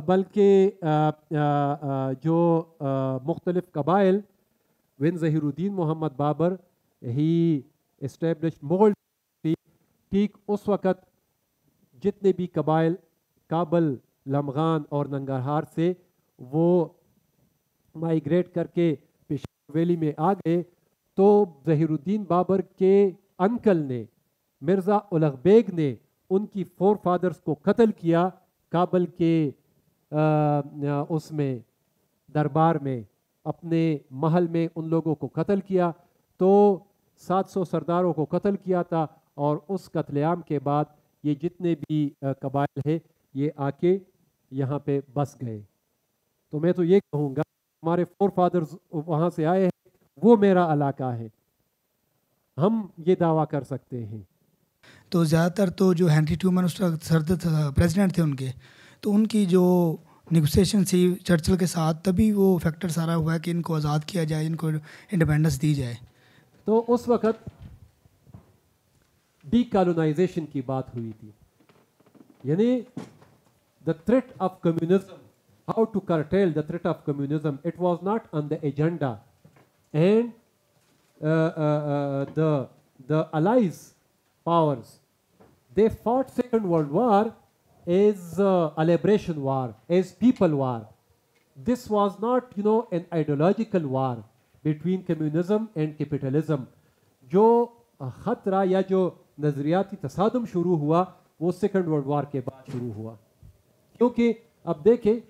बल्कि जो मुख्तलिफ कबाइल when Zahiruddin Muhammad Babur he established Mughal ठीक उस वक़्त जितने भी कबाइल काबल लमगान और नंगरहार से वो माइग्रेट करके पेशावर वैली में आ गए तो ज़हीरुद्दीन बाबर के अंकल ने मिर्ज़ा उलग बेग ने उनकी फोर फादर्स को कत्ल किया काबल के उसमें दरबार में अपने महल में उन लोगों को कत्ल किया तो 700 सरदारों को कत्ल किया था और उस कत्लेआम के बाद ये जितने भी कबाइल है ये आके यहाँ पे बस गए। तो मैं तो ये कहूँगा हमारे फोर फादर्स वहाँ से आए हैं, वो मेरा इलाका है, हम ये दावा कर सकते हैं। तो ज़्यादातर तो जो हेनरी ट्रूमन उस वक्त प्रेसिडेंट थे उनके, तो उनकी जो नेगोशिएशन थी चर्चिल के साथ, तभी वो फैक्टर सारा हुआ है कि इनको आज़ाद किया जाए, इनको इंडिपेंडेंस दी जाए। तो उस वक़्त डीकॉलोनाइजेशन की बात हुई थी, यानी the threat of communism, how to curtail the threat of communism, it was not on the agenda. And the Allies powers, they fought Second World War as a liberation war, as people war. This was not, an ideological war between communism and capitalism. जो खतरा या जो नजरियाती तसादुम शुरू हुआ वो second world war के बाद शुरू हुआ, क्योंकि अब देखें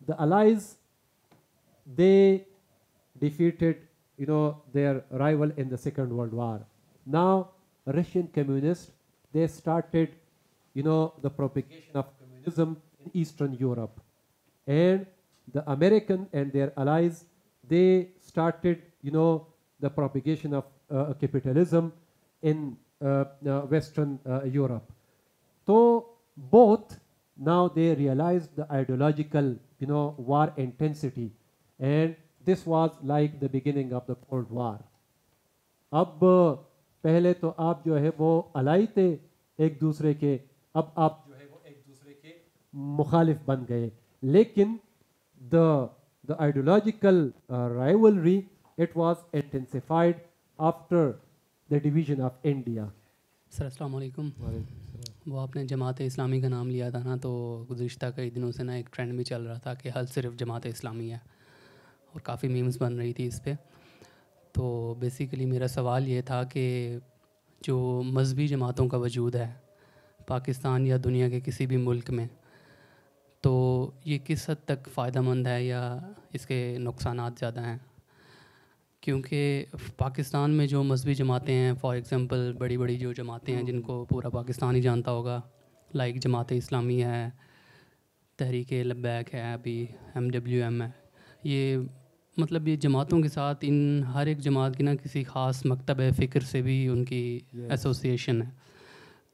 the Allies, they defeated, their rival in the Second World War. Now, Russian communists, they started, the propagation of communism in Eastern Europe. And the American and their allies, they started, the propagation of capitalism in Western Europe. So, both now they realized the ideological war intensity, and this was like the beginning of the Cold War. अब पहले तो आप जो है वो अलाई थे एक दूसरे के, अब आप जो है वो एक दूसरे के मुखालिफ बन गए, लेकिन the ideological rivalry, it was intensified after the division of India. Sir अस्सलाम वालेकुम। वो आपने जमात इस्लामी का नाम लिया था ना, तो गुज़िश्ता कई दिनों से ना एक ट्रेंड भी चल रहा था कि हल सिर्फ जमात इस्लामी है और काफ़ी मीम्स बन रही थी इस पर। तो बेसिकली मेरा सवाल ये था कि जो मज़हबी जमातों का वजूद है पाकिस्तान या दुनिया के किसी भी मुल्क में, तो ये किस हद तक फ़ायदेमंद है या इसके नुकसानात ज़्यादा हैं? क्योंकि पाकिस्तान में जो मज़हबी जमातें हैं, फॉर एग्ज़ाम्पल बड़ी बड़ी जो जमातें हैं जिनको पूरा पाकिस्तान ही जानता होगा, लाइक जमात इस्लामी है, तहरीक लब्बैक है, अभी MWM है, ये मतलब ये जमातों के साथ इन हर एक जमात की ना किसी ख़ास मकतब फ़िक्र से भी उनकी एसोसिएशन है।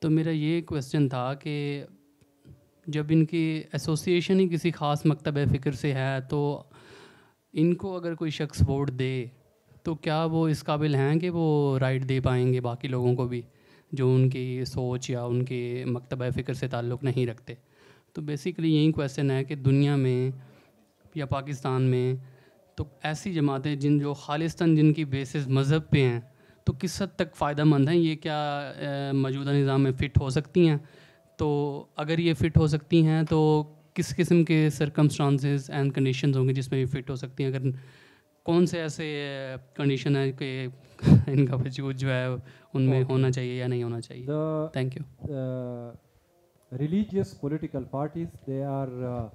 तो मेरा ये क्वेश्चन था कि जब इनकी एसोसिएशन ही किसी ख़ास मकतब फ़िक्र से है, तो इनको अगर कोई शख्स वोट दे तो क्या वो इस काबिल हैं कि वो राइट दे पाएंगे बाकी लोगों को भी जो उनकी सोच या उनके मकतब फ़िक्र से ताल्लुक़ नहीं रखते? तो बेसिकली यही क्वेश्चन है कि दुनिया में या पाकिस्तान में तो ऐसी जमातें जो खालिस्तान जिनकी बेसिस मज़हब पे हैं, तो किस हद तक फ़ायदेमंद हैं? ये क्या मौजूदा निज़ाम में फ़िट हो सकती हैं? तो अगर ये फ़िट हो सकती हैं तो किस किस्म के सर्कमस्टांसेस एंड कंडीशंस होंगे जिसमें ये फ़िट हो सकती हैं? अगर कौन से ऐसे कंडीशन है कि इनका वजूद जो है उनमें होना चाहिए या नहीं होना चाहिए? Thank you. Religious political parties, they are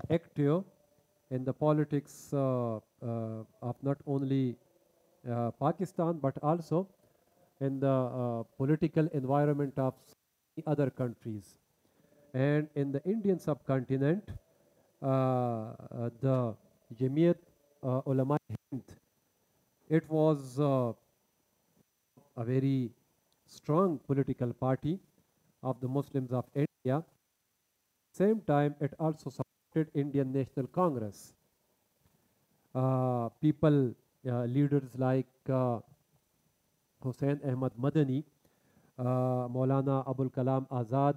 active in the politics of not only Pakistan but also in the political environment of other countries. And in the Indian subcontinent, the Jamiat Ulama Hind, it was a very strong political party of the Muslims of India. Same time, it also supported Indian National Congress. People, leaders like Hussain Ahmad Madani, Maulana Abul Kalam Azad,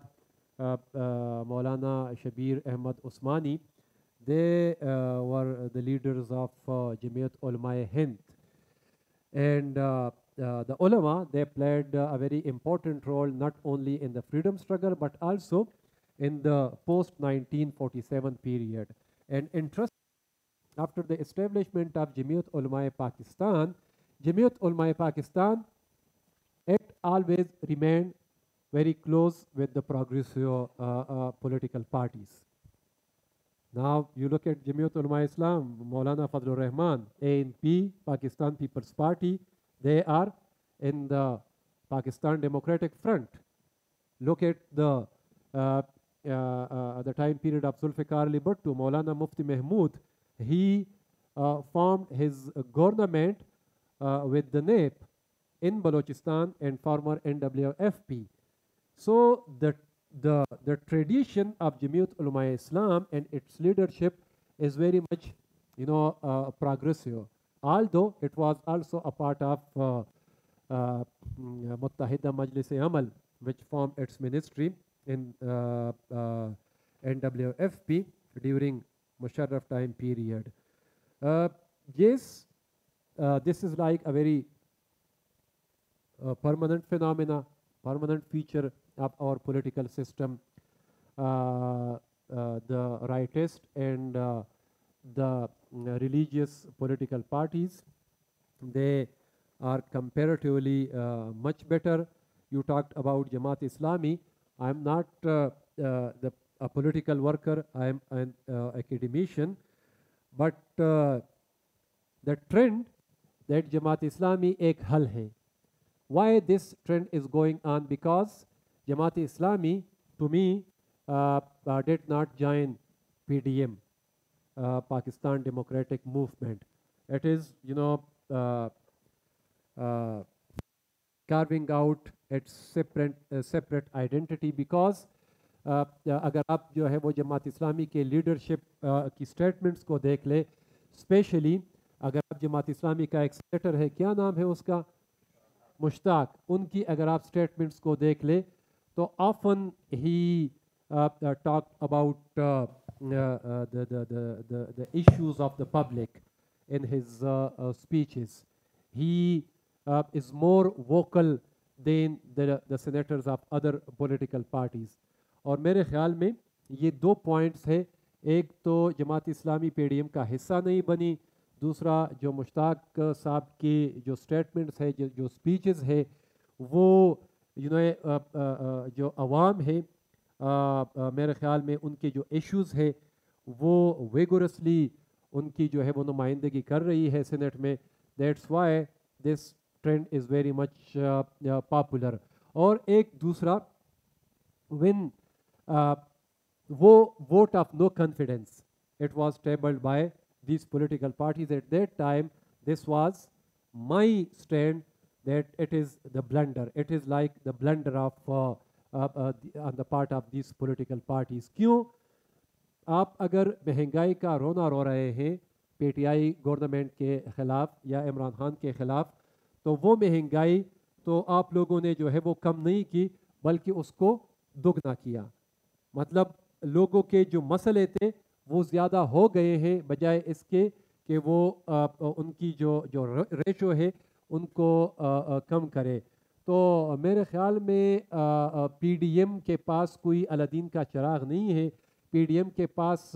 Maulana Shabir Ahmad Usmani, they were the leaders of Jamiat Ulama Hind. And the ulama, they played a very important role not only in the freedom struggle but also in the post-1947 period. And interest after the establishment of Jamiat Ulama Pakistan, Jamiat Ulama Pakistan, it always remained very close with the progressive political parties. Now you look at Jamiat Ulama Islam, Maulana Fadlur Rahman, ANP, Pakistan People's Party, they are in the Pakistan Democratic Front. Look at the time period of Zulfikar Ali Bhutto, Maulana Mufti Mahmood, he formed his government with the NAP in Balochistan and former NWFP. So the tradition of Jamiat Ulama Islam and its leadership is very much, progressive. Although it was also a part of Muttahida Majlis-e-Amal, which formed its ministry in NWFP during Musharraf time period. Yes, this is like a very permanent phenomena, permanent feature of our political system. The rightist and the religious political parties, they are comparatively much better. You talked about Jamaat Islami. I am not a political worker, I am an academician, but the trend that Jamaat Islami ek hal hai. Why this trend is going on? Because Jamaat Islami, to me, did not join PDM, Pakistan Democratic Movement. It is, carving out its separate identity, because अगर आप जो है वो जमात इस्लामी के leadership की statements को देख ले, स्पेशली अगर आप जमात इस्लामी का एक सेक्रेटर है, क्या नाम है उसका, मुश्ताक, उनकी अगर आप स्टेटमेंट्स को देख ले तो often he talked about the issues of the public in his speeches. He is more vocal than the senators of other political parties. और मेरे ख्याल में ये दो पॉइंट्स है, एक तो जमात इस्लामी पीडीएम का हिस्सा नहीं बनी, दूसरा जो मुश्ताक साहब की जो स्टेटमेंट्स है, जो स्पीचेस है, वो जो अवाम है, मेरे ख्याल में उनके जो इश्यूज़ है वो वेगोरसली उनकी जो है वो नुमाइंदगी कर रही है सेनेट में. That's why this trend is very much popular. और एक दूसरा, when वो vote of no confidence, it was tabled by these political parties at that time. This was my stand that it is the blunder. It is like the blunder of on the part of these political parties. क्यों? आप अगर महंगाई का रोना रो रहे हैं PTI government के ख़िलाफ़ या इमरान खान के ख़िलाफ़, तो वो महंगाई तो आप लोगों ने जो है वो कम नहीं की, बल्कि उसको दुगना किया. मतलब लोगों के जो मसले थे वो ज़्यादा हो गए हैं, बजाय इसके कि वो उनकी जो रेशो है उनको कम करे. तो मेरे ख़्याल में पीडीएम के पास कोई अलादीन का चिराग नहीं है. पीडीएम के पास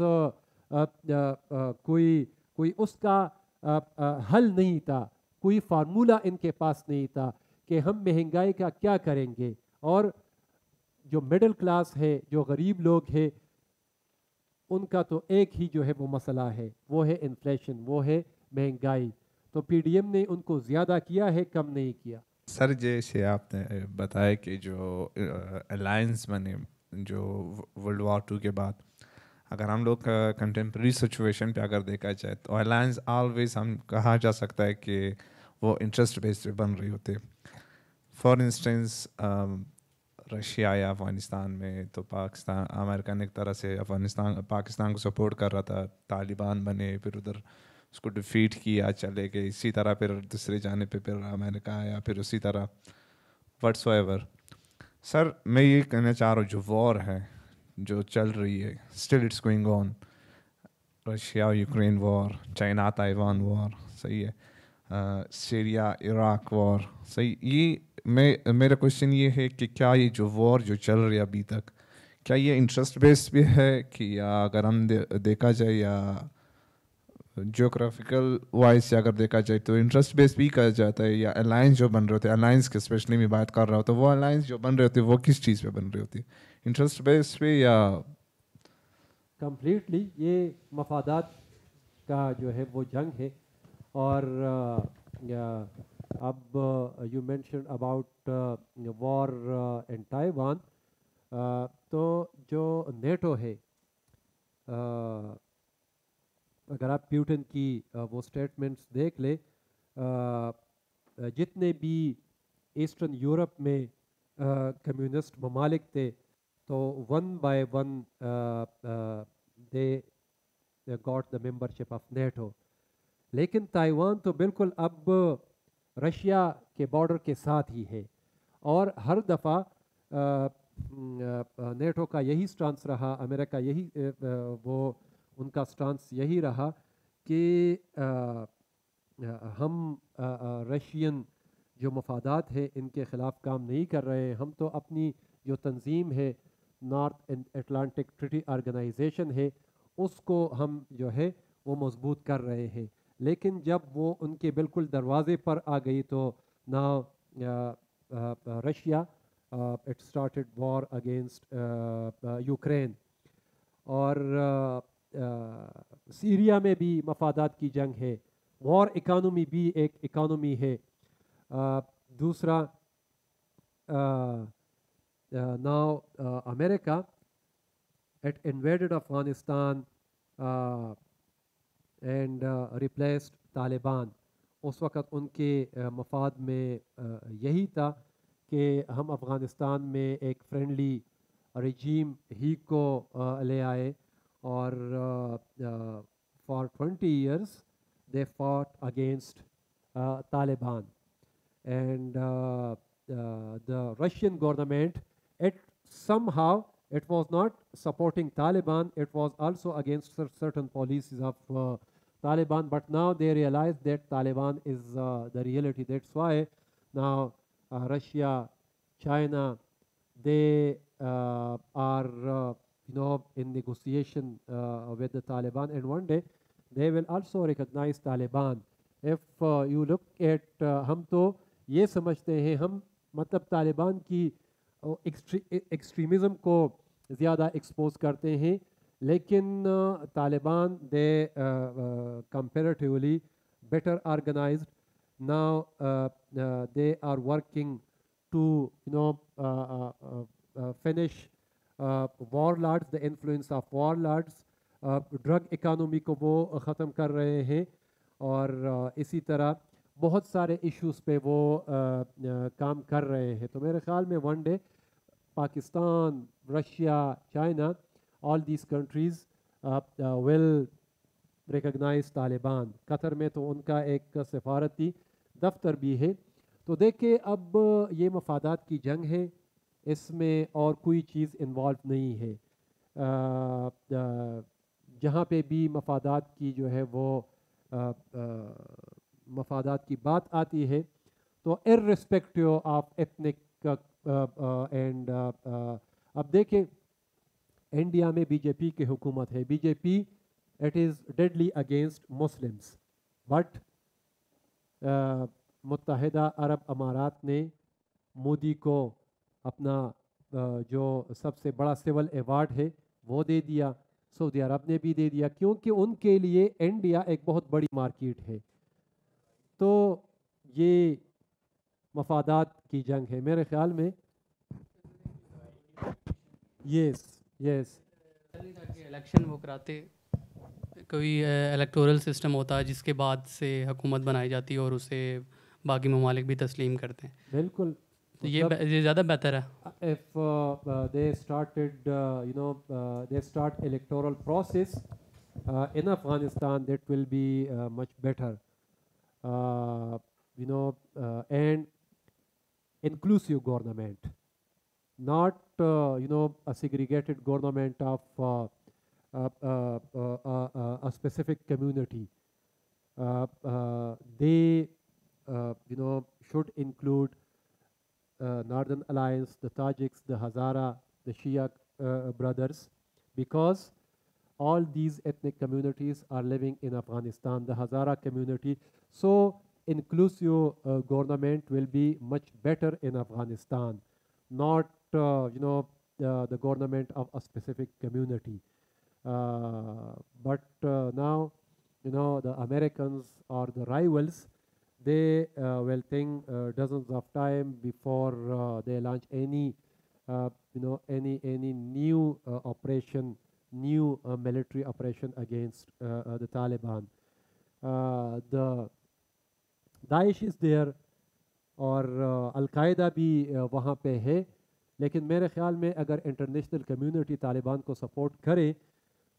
कोई उसका हल नहीं था, कोई फार्मूला इनके पास नहीं था कि हम महंगाई का क्या करेंगे. और जो मिडिल क्लास है, जो गरीब लोग हैं, उनका तो एक ही जो है वो मसला है, वो है इन्फ्लेशन, वो है महंगाई. तो पीडीएम ने उनको ज़्यादा किया है, कम नहीं किया. सर जैसे आपने बताया कि जो अलायंस बने जो वर्ल्ड वॉर 2 के बाद, अगर हम लोग कंटेम्प्रेरी सिचुएशन पे अगर देखा जाए तो अलायंस ऑलवेज हम कहा जा सकता है कि वो इंटरेस्ट बेस्ड पे बन रही होते. फॉर इंस्टेंस रशिया या अफ़गानिस्तान में तो पाकिस्तान, अमेरिका ने एक तरह से पाकिस्तान को सपोर्ट कर रहा था, तालिबान बने, फिर उधर उसको डिफीट किया, चले गए. इसी तरह फिर दूसरे जाने पे फिर अमेरिका आया, फिर उसी तरह व्हाट्सएवर. सर मैं ये कहना चाह रहा हूँ, जो वॉर है जो चल रही है, still it's going on, Russia Ukraine war, China Taiwan war, सही है, सीरिया इराक वॉर, सही। ये मेरा क्वेश्चन ये है कि क्या ये जो वॉर जो चल रही है अभी तक, क्या ये इंटरेस्ट बेस्ड भी है कि, या अगर हम देखा जाए या जियोग्राफिकल वाइज से अगर देखा जाए तो इंटरेस्ट बेस्ड भी कहा जाता है, या अलायंस जो बन रहे होते हैं, अलायंस के स्पेशली मैं बात कर रहा हूँ, तो वो अलायंस जो बन रहे होते हैं वो किस चीज़ पे बन रही होती है, इंटरेस्ट बेस्ड पे या कंप्लीटली ये मफादात का जो है वो जंग है। और अब you mention about war in Taiwan, तो जो नेटो है, अगर आप प्यूटन की वो स्टेटमेंट्स देख ले, जितने भी ईस्टर्न यूरोप में कम्युनिस्ट ममालिक थे, तो one by one they got the membership of NATO. लेकिन ताइवान तो बिल्कुल अब रशिया के बॉर्डर के साथ ही है, और हर दफ़ा नेटो का यही स्टांस रहा, अमेरिका यही वो उनका स्टांस यही रहा कि हम रशियन जो मफादात है इनके ख़िलाफ़ काम नहीं कर रहे हैं, हम तो अपनी जो तंजीम है नॉर्थ अटलांटिक ट्रीटी ऑर्गेनाइजेशन है उसको हम जो है वो मजबूत कर रहे हैं। लेकिन जब वो उनके बिल्कुल दरवाजे पर आ गई तो now Russia it started war against Ukraine, और सीरिया में भी मफादात की जंग है, वॉर इकानमी भी एक इकानमी है। दूसरा now America it invaded Afghanistan and replaced Taliban। उस वक़्त उनके मफाद में यही था कि हम अफ़गानिस्तान में एक फ्रेंडली रजीम ही को ले आए, और for 20 years they fought against Taliban, and the Russian government, it somehow it was not supporting Taliban, it was also against certain policies of Taliban, but now they realize that Taliban is the reality. That's why now Russia, China, they are in negotiation with the Taliban, and one day they will also recognize Taliban. If you look at हम तो ये समझते हैं, हम मतलब तालिबान की extremism को ज़्यादा एक्सपोज करते हैं, लेकिन तालिबान दे comparatively better organized now. They are working to finish warlords, the influence of warlords, drug economy को वो ख़त्म कर रहे हैं, और इसी तरह बहुत सारे इश्यूज़ पे वो काम कर रहे हैं। तो मेरे ख़्याल में one day Pakistan, Russia, China, all these countries will recognize Taliban. Qatar में तो उनका एक सफारती दफ्तर भी है। तो देखिए अब ये मफादात की जंग है, इसमें और कोई चीज़ इन्वॉल्व नहीं है। जहाँ पे भी मफादात की जो है वो मफादात की बात आती है तो इर्रिस्पेक्टिव ऑफ एथनिक एंड अब देखें इंडिया में बीजेपी की हुकूमत है, BJP it is deadly against Muslims, but मुत्तहिदा अरब अमारात ने मोदी को अपना जो सबसे बड़ा सिविल अवार्ड है वो दे दिया, सऊदी अरब ने भी दे दिया, क्योंकि उनके लिए इंडिया एक बहुत बड़ी मार्केट है। तो ये मफादात की जंग है मेरे ख्याल में। यस यस इलेक्शन वो कराते, कोई इलेक्टोरल सिस्टम होता है जिसके बाद से हुकूमत बनाई जाती है और उसे बाकी ममालिक भी तस्लीम करते हैं। बिल्कुल, तो ये ज़्यादा बेहतर है। if they started they start electoral process in Afghanistan, that will be much better, and inclusive government, not a segregated government of a specific community. They should include Northern Alliance, the Tajiks, the Hazara, the Shia brothers, because all these ethnic communities are living in Afghanistan, the Hazara community. So inclusive government will be much better in Afghanistan, not the government of a specific community. But now, the Americans or the rivals, they will think dozens of time before they launch any new operation, new military operation against the Taliban. The Daesh is there और al Qaeda भी वहाँ पे है, लेकिन मेरे ख़्याल में अगर इंटरनेशनल कम्युनिटी तालिबान को सपोर्ट करे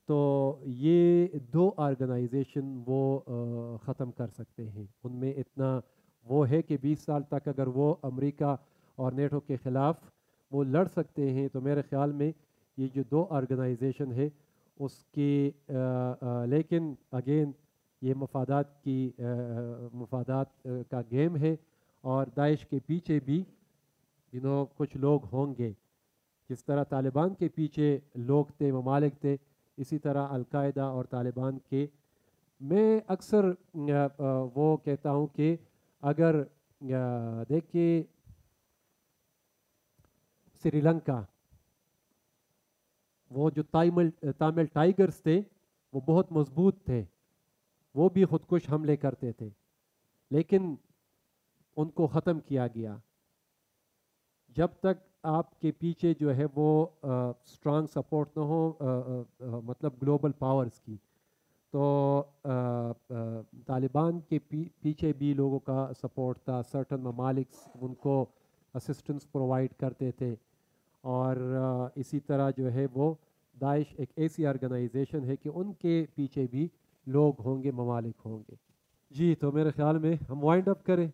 तो ये दो ऑर्गेनाइजेशन वो ख़त्म कर सकते हैं. उनमें इतना वो है कि 20 साल तक अगर वो अमेरिका और नेटो के ख़िलाफ़ वो लड़ सकते हैं, तो मेरे ख़्याल में ये जो दो ऑर्गेनाइजेशन है उसके लेकिन अगेन ये मफादात का गेम है और दाइश के पीछे भी कुछ लोग होंगे. जिस तरह तालिबान के पीछे लोग थे, ममालिक थे, इसी तरह अल-कायदा और तालिबान के. मैं अक्सर वो कहता हूँ कि अगर देखिए श्रीलंका, वो जो तामिल टाइगर्स थे वो बहुत मजबूत थे, वो भी खुदकुश हमले करते थे, लेकिन उनको ख़त्म किया गया. जब तक आपके पीछे जो है वो स्ट्रांग सपोर्ट न हो मतलब ग्लोबल पावर्स की, तो तालिबान के पीछे भी लोगों का सपोर्ट था. सर्टन ममालिक उनको असिस्टेंस प्रोवाइड करते थे और इसी तरह जो है वो दाइश एक ऐसी ऑर्गेनाइजेशन है कि उनके पीछे भी लोग होंगे, ममालिक होंगे. जी, तो मेरे ख्याल में हम वाइंड अप करें.